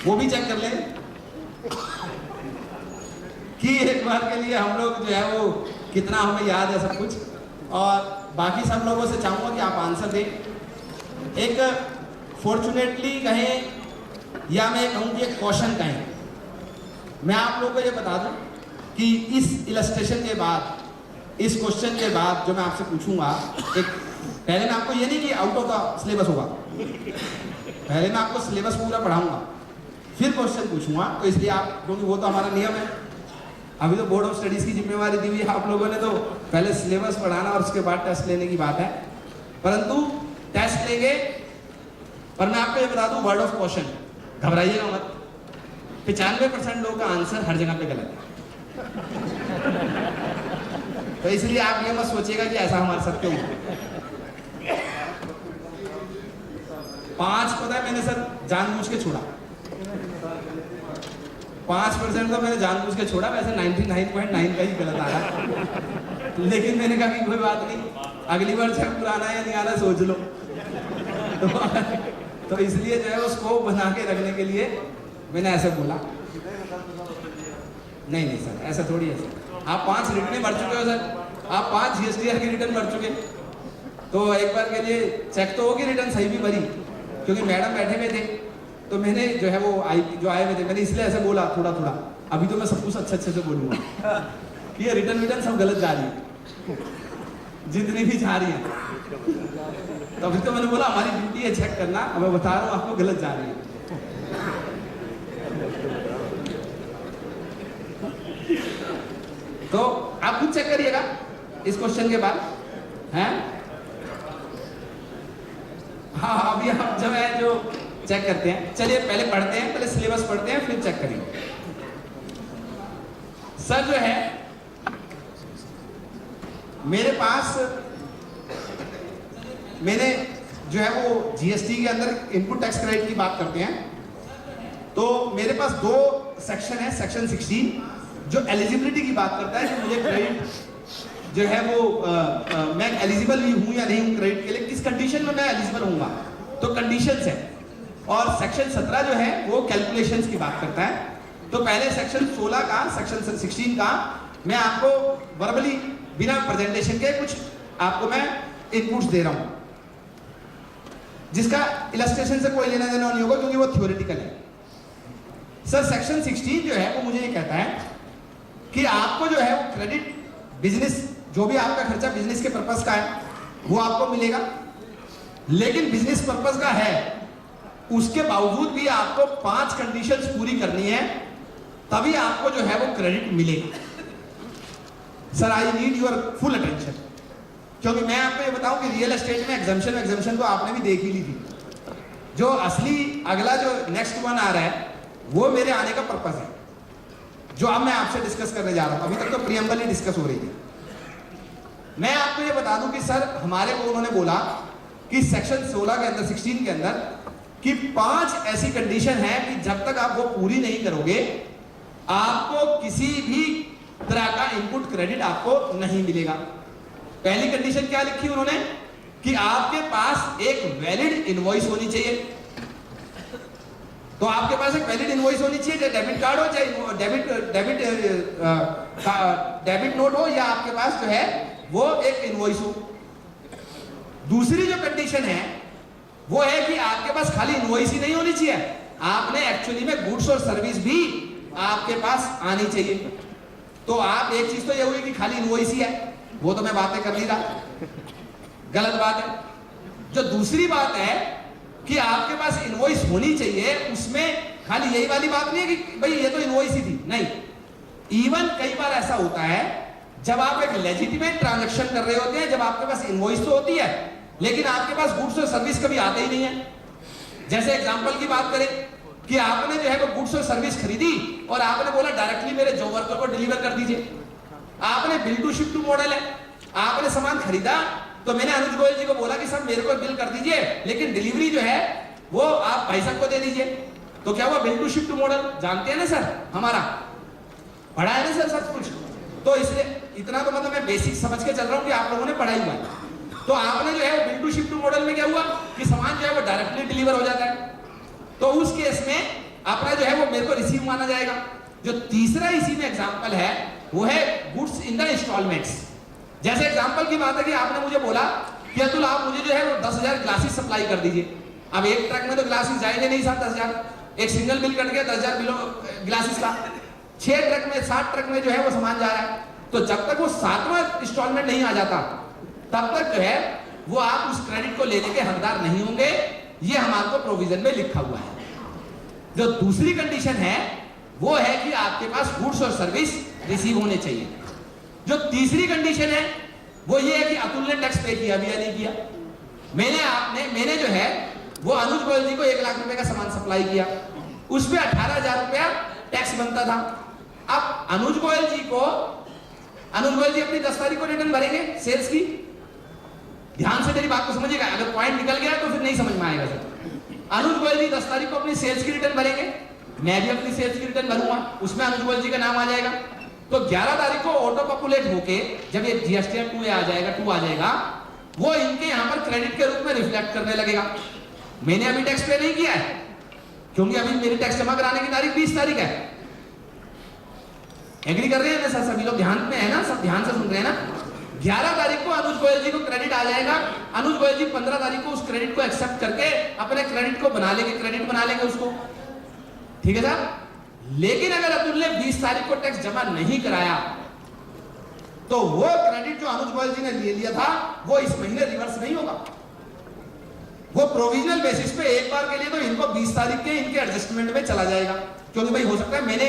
S1: वो भी चेक कर ले कि एक बार के लिए हम लोग जो है वो कितना हमें याद है सब कुछ। और बाकी सब लोगों से चाहूंगा कि आप आंसर दें। एक फॉर्चुनेटली कहें या मैं कहूँ कि एक क्वेश्चन कहें, मैं आप लोगों को ये बता दूं कि इस इलस्ट्रेशन के बाद, इस क्वेश्चन के बाद जो मैं आपसे पूछूंगा, एक पहले मैं आपको ये नहीं कि आउट ऑफ द सिलेबस होगा, पहले मैं आपको सिलेबस पूरा पढ़ाऊंगा, फिर क्वेश्चन पूछूंगा। तो इसलिए आप, क्योंकि वो तो हमारा नियम है, अभी तो बोर्ड ऑफ स्टडीज की जिम्मेवारी दी हुई है आप लोगों ने, तो पहले सिलेबस पढ़ाना और उसके बाद टेस्ट लेने की बात है। परंतु टेस्ट लेंगे, पर मैं आपको ये बता दूं, वर्ड ऑफ क्वेश्चन, घबराइएगा मत, 95% लोगों का आंसर हर जगह पे गलत है।
S3: तो इसलिए आप ये मत सोचिएगा कि ऐसा हमारे साथ क्यों हुआ। 5 पता है मैंने सर जानबूझ के छोड़ा, 5% तो मैंने जानबूझ के छोड़ा, वैसे 99.9 का ही गलत आ रहा, लेकिन मैंने कहा कि कोई बात नहीं, अगली बार चाहे पुराना या नहीं आना सोच लो। तो इसलिए जो है उसको बना के रखने के लिए मैंने ऐसे बोला। नहीं सर, ऐसा थोड़ी है सर, आप 5 रिटर्न भर चुके हो सर, आप 5 GSTR की रिटर्न भर चुके, तो एक बार के लिए चेक तो होगी, रिटर्न सही भी भरी, क्योंकि मैडम बैठे हुए थे, तो मैंने जो है वो जो आए हुए थे, मैंने इसलिए ऐसे बोला थोड़ा थोड़ा। अभी तो मैं सब कुछ अच्छे से बोलूंगा कि ये रिटर्न सब गलत जा रही है, जितनी भी जा रही है। तो अभी तो मैंने बोला हमारी ड्यूटी है चेक करना, अब मैं बता रहा हूँ आपको गलत जा रही है। तो आप खुद चेक करिएगा इस क्वेश्चन के बाद, हैं? हाँ, अभी हम जो है जो चेक करते हैं, चलिए पहले पढ़ते हैं, पहले सिलेबस पढ़ते हैं, फिर चेक करेंगे। सर जो है मेरे पास, मैंने जो है वो GST के अंदर इनपुट टैक्स क्रेडिट की बात करते हैं, तो मेरे पास 2 सेक्शन है। सेक्शन 16 जो एलिजिबिलिटी की बात करता है कि मुझे क्रेडिट जो है वो मैं एलिजिबल भी हूं या नहीं हूं क्रेडिट के लिए, किस कंडीशन में मैं एलिजिबल हूंगा, तो कंडीशंस है। और सेक्शन 17 जो है वो कैलकुलेशंस की बात करता है। तो पहले सेक्शन 16 का, सेक्शन 16 का मैं आपको वर्बली बिना प्रेजेंटेशन के कुछ आपको मैं इनपुट्स दे रहा हूं, जिसका इलस्ट्रेशन से कोई लेना देना नहीं होगा क्योंकि वो थ्योरेटिकल है। सर सेक्शन 16 जो है वो मुझे ये कहता है कि आपको जो है वो क्रेडिट बिजनेस, जो भी आपका खर्चा बिजनेस के पर्पस का है वो आपको मिलेगा, लेकिन बिजनेस पर्पस का है उसके बावजूद भी आपको 5 कंडीशंस पूरी करनी है, तभी आपको जो है वो क्रेडिट मिलेगा। Sir I need your full attention, क्योंकि मैं आपको ये बताऊं कि रियल एस्टेट में एग्जम्पशन तो आपने भी देख ही ली थी। जो असली अगला जो नेक्स्ट वन आ रहा है वो मेरे आने का पर्पस है, जो अब मैं आपसे डिस्कस करने जा रहा हूं। अभी तक तो प्रीएम्बल ही डिस्कस हो रही थी। मैं आपको ये बता दूं कि सर हमारे को उन्होंने बोला कि सेक्शन 16 के अंदर, 16 के अंदर कि 5 ऐसी कंडीशन है कि जब तक आप वो पूरी नहीं करोगे आपको किसी भी तरह का इनपुट क्रेडिट आपको नहीं मिलेगा। पहली कंडीशन क्या लिखी उन्होंने कि आपके पास एक वैलिड इनवॉइस होनी चाहिए। तो आपके पास एक वैलिड इनवॉइस होनी चाहिए, चाहे डेबिट कार्ड हो, चाहे डेबिट नोट हो, या आपके पास जो है वो एक इनवॉइस हो। दूसरी जो कंडीशन है वो है कि आपके पास खाली इनवॉइस ही नहीं होनी चाहिए, आपने एक्चुअली में गुड्स और सर्विस भी आपके पास आनी चाहिए। तो आप एक चीज तो ये हुई कि खाली इनवॉइस ही है, वो तो मैं बातें कर नहीं रहा, गलत बात है। जो दूसरी बात है कि आपके पास इनवॉइस होनी चाहिए, उसमें खाली यही वाली बात नहीं है कि भाई ये तो इनवॉइस ही थी, नहीं। इवन कई बार ऐसा होता है जब आप एक लेजिटिमेट ट्रांजैक्शन कर रहे होते हैं, जब आपके पास इनवॉइस तो होती है लेकिन आपके पास गुड्स और सर्विस कभी आते ही नहीं है। जैसे एग्जांपल की बात करें कि आपने जो है वो गुड्स और सर्विस खरीदी और आपने बोला डायरेक्टली मेरे जॉब वर्कर को डिलीवर कर दीजिए। आपने bill to ship to model है, आपने सामान खरीदा तो मैंने अनुज गोयल जी को बोला कि सर मेरे को बिल कर दीजिए, लेकिन डिलीवरी जो है वो आप भाई साहब को दे दीजिए। तो क्या हुआ? Bill to ship to model जानते हैं ना सर, हमारा पढ़ा है ना सर सब कुछ। तो इसलिए इतना तो मतलब मैं बेसिक समझ के चल रहा हूँ कि आप लोगों ने पढ़ाई हुआ है। तो आपने जो है वो bill to ship to model में क्या हुआ कि सामान जो है वो डायरेक्टली डिलीवर हो जाता है, तो उस केस में अपना जो है वो मेरे को रिसीव माना जाएगा। जो तीसरा इसी में एग्जांपल है वो है गुड्स इन द इंस्टॉलमेंट्स। जैसे एग्जांपल की बात है कि आपने मुझे बोला कि अतुल आप मुझे जो है वो 10,000 ग्लासेस सप्लाई कर दीजिए। अब एक ट्रक में तो ग्लासेस जाएंगे नहीं साहब 10,000, एक सिंगल बिल कट गया 10,000 ग्लासेस का, 6 ट्रक में 7 ट्रक में जो है वो सामान जा रहा है। तो जब तक वो 7वां इंस्टॉलमेंट नहीं आ जाता तब तक जो है वो आप उस क्रेडिट को लेने के हकदार नहीं होंगे। ये हमारे को प्रोविजन में लिखा हुआ है। जो दूसरी कंडीशन है वो है कि आपके पास गुड्स और सर्विस रिसीव होने चाहिए। जो तीसरी कंडीशन है वो ये है कि अतुल ने टैक्स पे किया भी या नहीं किया। मैंने जो है वो अनुज गोयल जी को 1 लाख रुपए का सामान सप्लाई किया, उस पे 18,000 रुपया टैक्स बनता था। अब अनुज गोयल जी को
S2: अनुज गोयल जी अपनी 10 तारीख को रिटर्न भरेंगे सेल्स की। ध्यान से मेरी बात को समझिएगा, अगर पॉइंट निकल गया तो फिर नहीं समझ में आएगा सर। अनुज गोयल जी 10 तारीख को अपनी सेल्स की रिटर्न भरेंगे, मैं भी अपनी सेल्स की रिटर्न भरूंगा, उसमें अनुज गोयल जी का नाम आ जाएगा। तो 11 तारीख को ऑटो पॉपुलेट होके जब ये जीएसटी 2 आ जाएगा, वो इनके यहां पर क्रेडिट के रूप में रिफ्लेक्ट करने लगेगा। मैंने अभी टैक्स पे नहीं किया है, क्योंकि अभी मेरी टैक्स जमा कराने की तारीख 20 तारीख है। एग्री कर रहे हैं ना सर? सभी लोग ध्यान में है ना? सब ध्यान से सुन रहे हैं ना? 11 तारीख को अनुज गोयल जी को क्रेडिट आ जाएगा। अनुज गोयल जी 15 तारीख को उस क्रेडिट को एक्सेप्ट करके अपने क्रेडिट को बना लेंगे, क्रेडिट बना लेंगे उसको, ठीक है साहब। लेकिन अगर अतुल ने 20 तारीख को टैक्स जमा नहीं कराया तो वो क्रेडिट जो अनुज गोयल जी ने ले लिया था वो इस महीने रिवर्स नहीं होगा। वो प्रोविजनल बेसिस पे एक बार के लिए तो इनको 20 तारीख के इनके एडजस्टमेंट में चला जाएगा, क्योंकि भाई हो सकता है मैंने,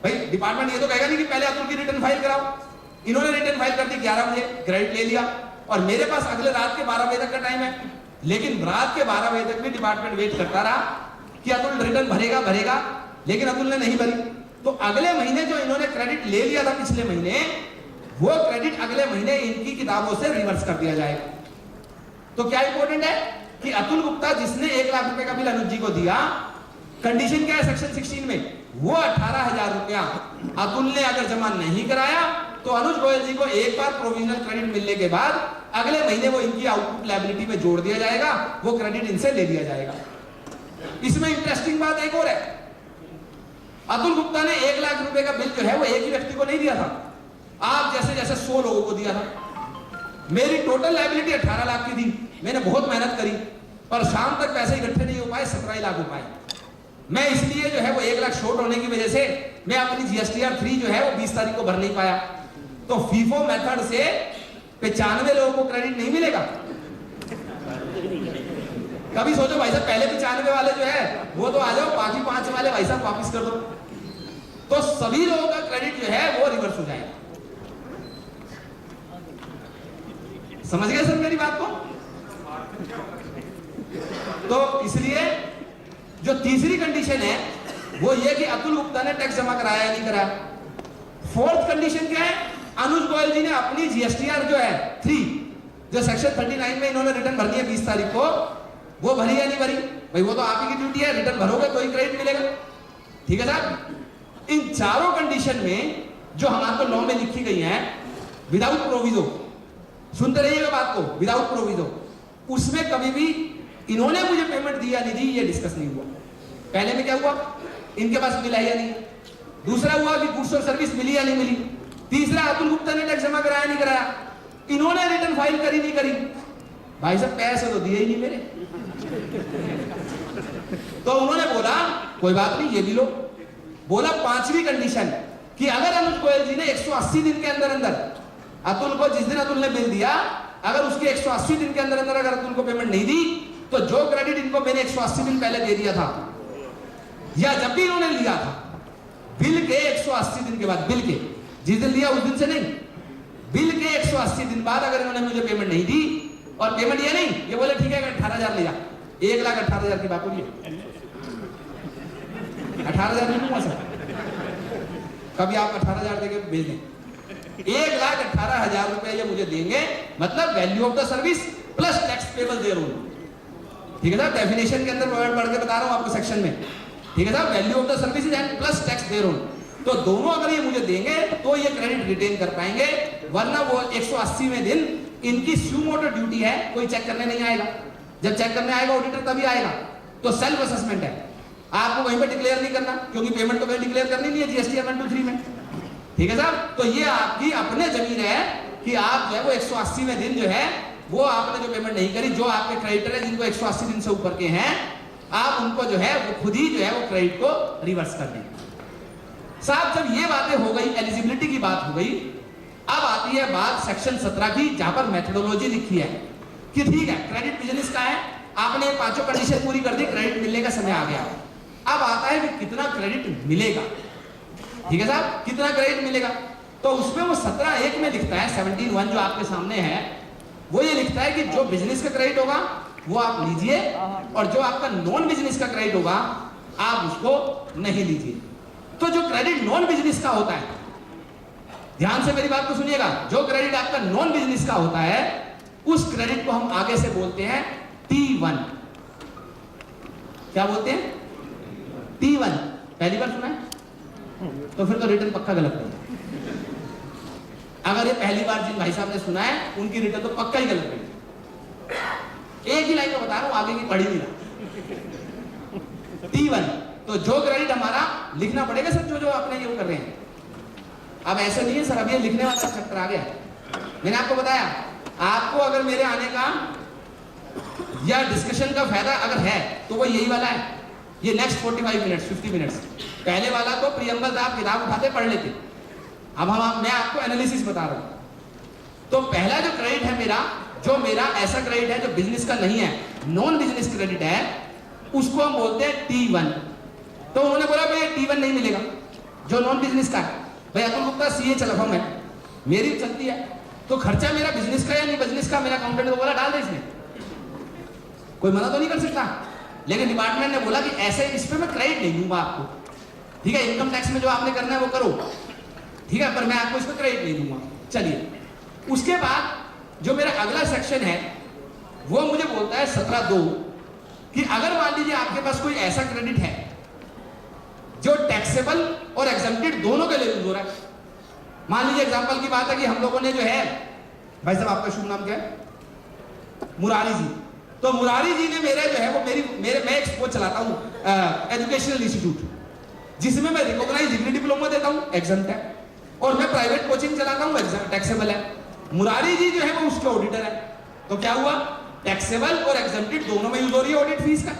S2: भाई डिपार्टमेंट ये तो कहेगा नहीं कि पहले अतुल की रिटर्न फाइल कराओ। इन्होंने रिटर्न फाइल कर दी 11 बजे, क्रेडिट ले लिया, और मेरे पास अगले रात के 12 बजे तक का टाइम है। लेकिन रात के 12 बजे तक भी डिपार्टमेंट वेट करता रहा कि अतुल रिटर्न भरेगा, लेकिन अतुल ने नहीं भरी। तो अगले महीने जो इन्होंने क्रेडिट ले लिया था पिछले महीने, वो क्रेडिट अगले महीने इनकी किताबों से रिवर्स कर दिया जाएगा। तो क्या इंपॉर्टेंट है कि अतुल गुप्ता जिसने 1 लाख रुपए का बिल अनुज जी को दिया, कंडीशन क्या है सेक्शन 16 में, वो 18,000 रुपया अतुल ने अगर जमा नहीं कराया तो अनुज गोयल जी को एक बार प्रोविजनल क्रेडिट मिलने के बाद अगले महीने वो इनकी आउटपुट लायबिलिटी में जोड़ दिया जाएगा, वो क्रेडिट इनसे ले लिया जाएगा। इसमें इंटरेस्टिंग बात एक और है, अतुल गुप्ता ने 1 लाख रुपए का बिल जो है वो एक ही व्यक्ति को नहीं दिया था, आप जैसे जैसे 100 लोगों को दिया था। मेरी टोटल लायबिलिटी 18 लाख की थी, मैंने बहुत मेहनत करी, पर शाम तक पैसे इकट्ठे नहीं हो पाए, 17 लाख हो पाए। मैं इसलिए जो है वो 1 लाख शॉर्ट होने की वजह से मैं अपनी जीएसटीआर 3 जो है वो 20 तारीख को भर नहीं पाया। तो फीफो मेथड से 95 लोगों को क्रेडिट नहीं मिलेगा। कभी सोचो भाई साहब, पहले 95 वाले जो है वो तो आ जाओ, बाकी 5 वाले भाई साहब वापिस कर दो, तो सभी लोगों का क्रेडिट जो है वो रिवर्स हो जाएगा। समझ गए सर मेरी बात को? तो इसलिए जो तीसरी कंडीशन है वो ये कि अतुल गुप्ता ने टैक्स जमा कराया या नहीं कराया। फोर्थ कंडीशन क्या है, अनुज गोयल जी ने अपनी जीएसटीआर जो है 3 जो सेक्शन 39 में इन्होंने रिटर्न भरनी है 20 तारीख को, वो भरी या नहीं भरी? भाई वो तो आप ही की ड्यूटी है, रिटर्न भरोगे तो ही क्रेडिट मिलेगा, ठीक है साहब। इन चारों कंडीशन में जो हमारे लॉ में लिखी गई है विदाउट प्रोविजो, सुनते रहिएगा बात को, विदाउट प्रोविजो, उसमें कभी भी इन्होंने मुझे पेमेंट दिया नहीं दी ये डिस्कस नहीं हुआ। पहले में क्या हुआ, इनके पास मिला या नहीं, दूसरा हुआ कि गुड्स और सर्विस मिली या नहीं मिली, तीसरा अतुल गुप्ता ने टैक्स जमा कराया नहीं कराया, इन्होंने रिटर्न फाइल करी नहीं करी। भाई साहब पैसे तो दिए ही नहीं मेरे। तो उन्होंने बोला कोई बात नहीं ये भी लो। बोला पांचवी कंडीशन कि अगर अनुज गोयल जी ने 180 दिन के अंदर अंदर अतुल को, जिस दिन अतुल ने बिल दिया, अगर उसके 180 दिन के अंदर अंदर अगर अतुल को पेमेंट नहीं दी, तो जो क्रेडिट इनको मैंने 180 दिन पहले दे दिया था या जब भी इन्होंने लिया था, बिल के 180 दिन के बाद, बिल के जिस दिन लिया उस दिन से नहीं, बिल के 180 दिन बाद अगर इन्होंने मुझे पेमेंट नहीं दी, और पेमेंट ये नहीं, ये बोले ठीक है 18,000 ले जा, 1,18,000 की बात हो रही है, 18,000 नहीं दूंगा सर, कभी आप 18,000 देके भेज दें, 1,18,000 रुपए ये मुझे देंगे, मतलब value of the service plus tax payable there only, ठीक है साहब। डेफिनेशन के अंदर पढ़ के बता रहा हूं आपको सेक्शन में, ठीक है साहब। Value of the service and plus tax there only, तो दोनों अगर ये मुझे देंगे तो ये क्रेडिट रिटेन कर पाएंगे, वरना वो 180वें दिन इनकी स्यूमोटो ड्यूटी है, कोई चेक करने नहीं आएगा। जब चेक करने आएगा ऑडिटर तभी आएगा, तो सेल्फ असेसमेंट है, आपको वहीं पे डिक्लेयर नहीं करना, क्योंकि पेमेंट तो कहीं डिक्लेयर करनी नहीं है जीएसटी 123 में, ठीक है साहब। तो ये आपकी अपने जमीन है कि आप जो है वो 180वें दिन जो है वो आपने जो पेमेंट नहीं करी, जो आपके क्रेडिटर है जिनको 180 दिन से ऊपर के हैं, आप उनको जो है वो खुद ही जो है वो क्रेडिट को रिवर्स कर दें। साहब जब ये बातें हो गई, एलिजिबिलिटी की बात हो गई, अब आती है बात सेक्शन 17 की, जहां पर मेथोडोलॉजी लिखी है कि ठीक है क्रेडिट बिजनेस का है, आपने पांचों कंडीशन पूरी कर दी, क्रेडिट मिलने का समय आ गया। अब आता है कि कितना क्रेडिट मिलेगा, ठीक है साहब, कितना क्रेडिट मिलेगा। तो उसमें वो 17(1) में लिखता है, 17(1) जो आपके सामने है, वो ये लिखता है कि जो बिजनेस का क्रेडिट होगा वो आप लीजिए, और जो आपका नॉन बिजनेस का क्रेडिट होगा आप उसको नहीं लीजिए। तो जो क्रेडिट नॉन बिजनेस का होता है ध्यान से मेरी बात को सुनिएगा, जो क्रेडिट आपका नॉन बिजनेस का होता है उस क्रेडिट को हम आगे से बोलते हैं T1। क्या बोलते हैं? T1। पहली बार सुना है? तो फिर तो रिटर्न पक्का गलत है। अगर ये पहली बार जिन भाई साहब ने सुना है उनकी रिटर्न तो पक्का ही गलत है। एक ही लाइन में बता रहा हूं, आगे की पढ़ी नहीं रहा। T1 तो जो क्रेडिट हमारा लिखना पड़ेगा सर, जो जो आपने ये कर रहे हैं। अब ऐसे नहीं है सर, अब ये लिखने वाला चक्कर आ गया। मैंने आपको बताया, आपको अगर मेरे आने का या डिस्कशन का फायदा अगर है तो वो यही वाला है, ये नेक्स्ट 45 मिनट्स 50 मिनट्स। पहले वाला तो प्रियम्बल आप किताब उठाते पढ़ लेते, अब मैं आपको एनालिसिस बता रहा हूं। तो पहला जो क्रेडिट है मेरा, जो मेरा ऐसा क्रेडिट है जो बिजनेस का नहीं है, नॉन बिजनेस क्रेडिट है, उसको हम बोलते हैं T1। तो उन्होंने बोला भाई T1 नहीं मिलेगा जो नॉन बिजनेस का है। भाई अतुल गुप्ता सीए चला हूं मैं, मेरी चलती है, तो खर्चा मेरा बिजनेस का या नहीं बिजनेस का, मेरा अकाउंटेंट ने बोला डाल दे इसमें, कोई मना तो नहीं कर सकता। लेकिन डिपार्टमेंट ने बोला कि ऐसे इस पे मैं क्रेडिट नहीं दूंगा आपको, ठीक है, इनकम टैक्स में जो आपने करना है वो करो, ठीक है, पर मैं आपको इसको क्रेडिट नहीं दूंगा। चलिए, उसके बाद जो मेरा अगला सेक्शन है वो मुझे बोलता है 17(2) कि अगर मान लीजिए आपके पास कोई ऐसा क्रेडिट है जो टैक्सेबल और एग्जम्प्टेड दोनों के लिए यूज हो रहा है। मान लीजिए एग्जांपल की बात है कि हम लोगों ने जो है, भाई साहब आपका शुभ नाम क्या है? मुरारी जी। तो मुरारी जी ने मेरे जो है वो मैं एक स्पोर्ट चलाता हूँ, एजुकेशनल इंस्टीट्यूट, जिसमें मैं रिकॉग्नाइज डिग्री डिप्लोमा देता हूँ, एग्जाम्प्ट है, और मैं प्राइवेट कोचिंग चलाता हूँ, टैक्सेबल है। मुरारी जी जो है वो उसके ऑडिटर है। तो क्या हुआ, टैक्सेबल और एग्जम्प्टेड दोनों में यूज हो रही है ऑडिट फीस का।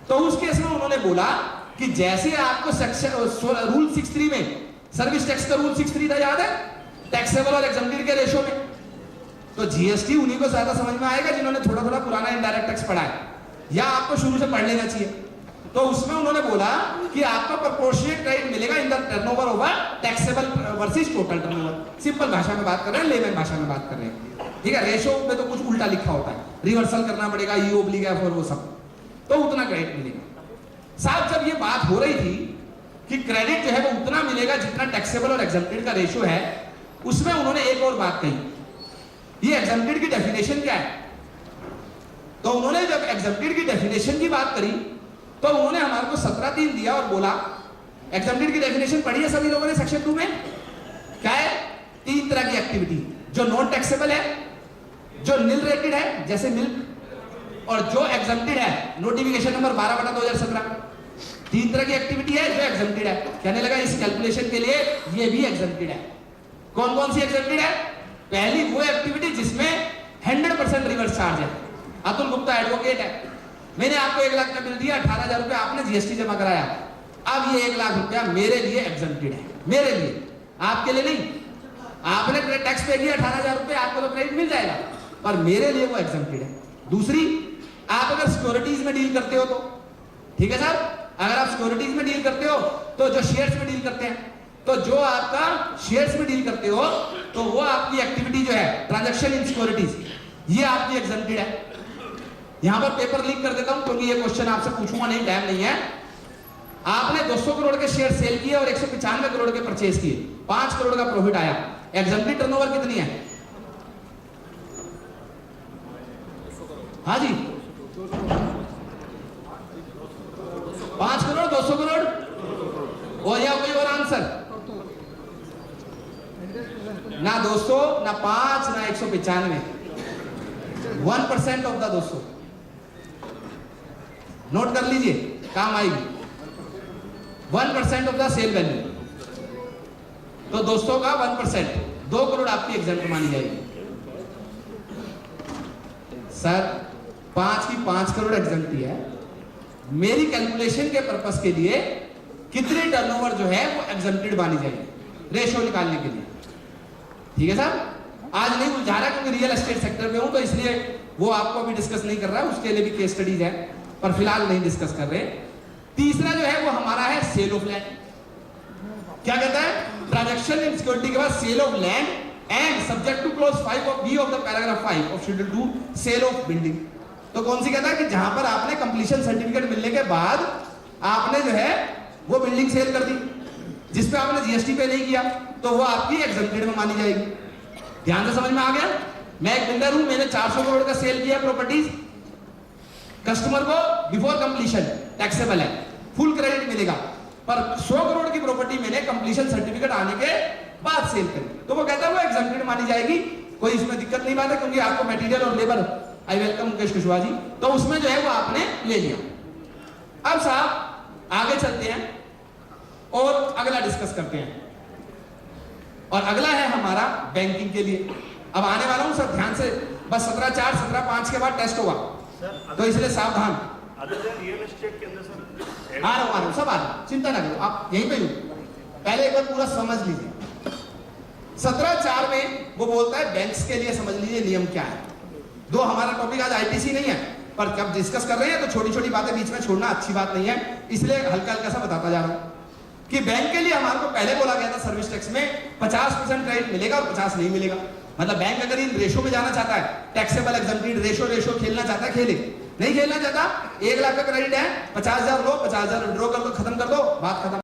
S2: तो उस केस में उन्होंने बोला कि जैसे आपको सेक्शन रूल 63 में सर्विस टैक्स का रूल 63 था, याद है, टैक्सेबल और एग्जम्प्टेड के रेशो में, तो जीएसटी उन्हीं को ज्यादा समझ में आएगा जिन्होंने थोड़ा थोड़ा पुराना इनडायरेक्ट टैक्स पढ़ा है, या आपको शुरू से पढ़ लेना चाहिए। तो उसमें उन्होंने बोला कि आपको प्रोपोर्शनेट क्रेडिट मिलेगा in the turnover over taxable versus total turnover. Simple भाषा में बात कर रहे हैं, लेमन भाषा में बात कर रहे हैं, ठीक है। रेशो में तो कुछ उल्टा लिखा होता है, रिवर्सल करना पड़ेगा, ई ओब्लिग एफ और वो सब, तो उतना क्रेडिट मिलेगा। साहब जब ये बात हो रही थी कि क्रेडिट जो है वो उतना मिलेगा जितना टैक्सेबल और एग्जम्प्टेड का रेशो है, उसमें उन्होंने एक और बात कही। ये एग्जम्प्टेड की डेफिनेशन क्या है? तो उन्होंने जब एग्जम्प्टेड की डेफिनेशन की बात करी तो उन्होंने हमारे को 17(3) दिया और बोला, एग्जम्प्टेड की डेफिनेशन पढ़ी है सभी लोगों ने सेक्शन 2 में, क्या है? 3 तरह की एक्टिविटी, जो नॉन टैक्सेबल है, जो निल रेटेड है जैसे मिल्क, और जो एग्जम्प्टेड है, नोटिफिकेशन नंबर 12/2017। 3 तरह की एक्टिविटी है जो एग्जम्प्टेड है। कहने लगा इस कैलकुलेशन के लिए ये भी एग्जम्प्टेड है। कौन कौन सी एग्जम्प्टेड है? पहली वो एक्टिविटी जिसमें 100% रिवर्स चार्ज है। अतुल गुप्ता एडवोकेट है, मैंने आपको 1 लाख का बिल दिया, 18,000 रुपया आपने जीएसटी जमा कराया, अब ये 1 लाख रुपया मेरे लिए एग्जम्प्टेड है, मेरे लिए, आपके लिए नहीं। आपने टैक्स पे किया 18,000 रुपये, आपको तो क्रेडिट मिल जाएगा, पर मेरे लिए वो एग्जम्प्टेड है। दूसरी, आप अगर सिक्योरिटीज में डील करते हो तो, ठीक है सर, अगर आप सिक्योरिटीज में डील करते हो तो जो शेयर्स में डील करते हैं, तो जो आपका शेयर्स में डील करते हो तो वो आपकी एक्टिविटी जो है ट्रांजैक्शन इन सिक्योरिटीज, ये आपकी एग्जम्प्टेड है। यहां पर पेपर लीक कर देता हूं क्योंकि ये क्वेश्चन आपसे पूछूंगा नहीं, टाइम नहीं है। आपने 200 करोड़ के शेयर सेल किए और 195 करोड़ के परचेज किए, 5 करोड़ का प्रॉफिट आया, एग्जम्प्टेड टर्नओवर कितनी है? हाँ जी, 5 करोड़, 200 करोड़, और या कोई और आंसर? ना 200, ना 5, ना 195, 1% ऑफ द 200। नोट कर लीजिए, काम आएगी। 1% ऑफ द सेल वैल्यू, तो 200 का 1%, 2 करोड़ आपकी एग्जम्प्ट मानी जाएगी। सर 5 की 5 करोड़ एग्जम्प्ट है, मेरी कैलकुलेशन के पर्पस के लिए कितने टर्नओवर जो है वो एग्जम्प्टेड मानी जाएगी रेशो निकालने के लिए, ठीक है सर। आज नहीं उलझा रहा क्योंकि रियल एस्टेट सेक्टर में हूं, तो इसलिए वो आपको अभी डिस्कस नहीं कर रहा है, उसके लिए भी केस स्टडीज है, पर फिलहाल नहीं डिस्कस कर रहे। तीसरा जो है वो हमारा है सेल ऑफ लैंड। क्या कहता है? ट्रांजैक्शन इन सिक्योरिटी के बाद sale of land and subject to clause 5 of B of the paragraph 5 of schedule 2 sale of building. तो कौन सी कहता है कि जहां पर आपने कंप्लीशन सर्टिफिकेट मिलने के बाद आपने जो है वो बिल्डिंग सेल कर दी जिसपे आपने जीएसटी पे नहीं किया, तो वो आपकी एग्जम्प्टेड में मानी जाएगी। ध्यान से समझ में आ गया? मैं एक बिल्डर हूं, मैंने 400 करोड़ का सेल किया प्रॉपर्टीज, कस्टमर को बिफोर कंप्लीशन टैक्सेबल है, फुल क्रेडिट मिलेगा, पर 100 करोड़ की प्रॉपर्टी मैंने कंप्लीशन सर्टिफिकेट आने के बाद सेल करी, तो वो कहता है वो एग्जम्प्टेड मानी जाएगी, कोई इसमें दिक्कत नहीं बात है, क्योंकि आपको मटेरियल और labour, I welcome Mukesh Kushwaha ji, तो उसमें जो है वो आपने ले लिया। अब साहब आगे चलते हैं और अगला डिस्कस करते हैं, और अगला है हमारा बैंकिंग के लिए। अब आने वाला हूं सर, ध्यान से, बस 17/4 17/5 के बाद टेस्ट होगा, तो इसलिए सावधान।
S5: रियल एस्टेट के अंदर सर
S2: आ रहा हूं सब आ रहा हूं, चिंता ना करो, आप यहीं पे हो, पहले एक बार पूरा समझ लीजिए। 17/4 में वो बोलता है बैंक्स के लिए समझ लीजिए नियम क्या है। दो हमारा टॉपिक आज आईटीसी नहीं है, पर जब डिस्कस कर रहे हैं तो छोटी छोटी बातें बीच में छोड़ना अच्छी बात नहीं है, इसलिए हल्का हल्का सा बताता जा रहा हूं कि बैंक के लिए हमारे को पहले बोला गया था सर्विस टैक्स में 50% क्रेडिट मिलेगा और 50 नहीं मिलेगा। मतलब बैंक अगर इन रेशो में जाना चाहता है, टैक्सेबल एग्जम्प्टेड रेशो खेलना चाहता है, खेले, नहीं खेलना चाहता, 1 लाख का क्रेडिट है, 50,000 लो, 50,000 विड्रॉ कर दो, खत्म कर दो, बात खत्म।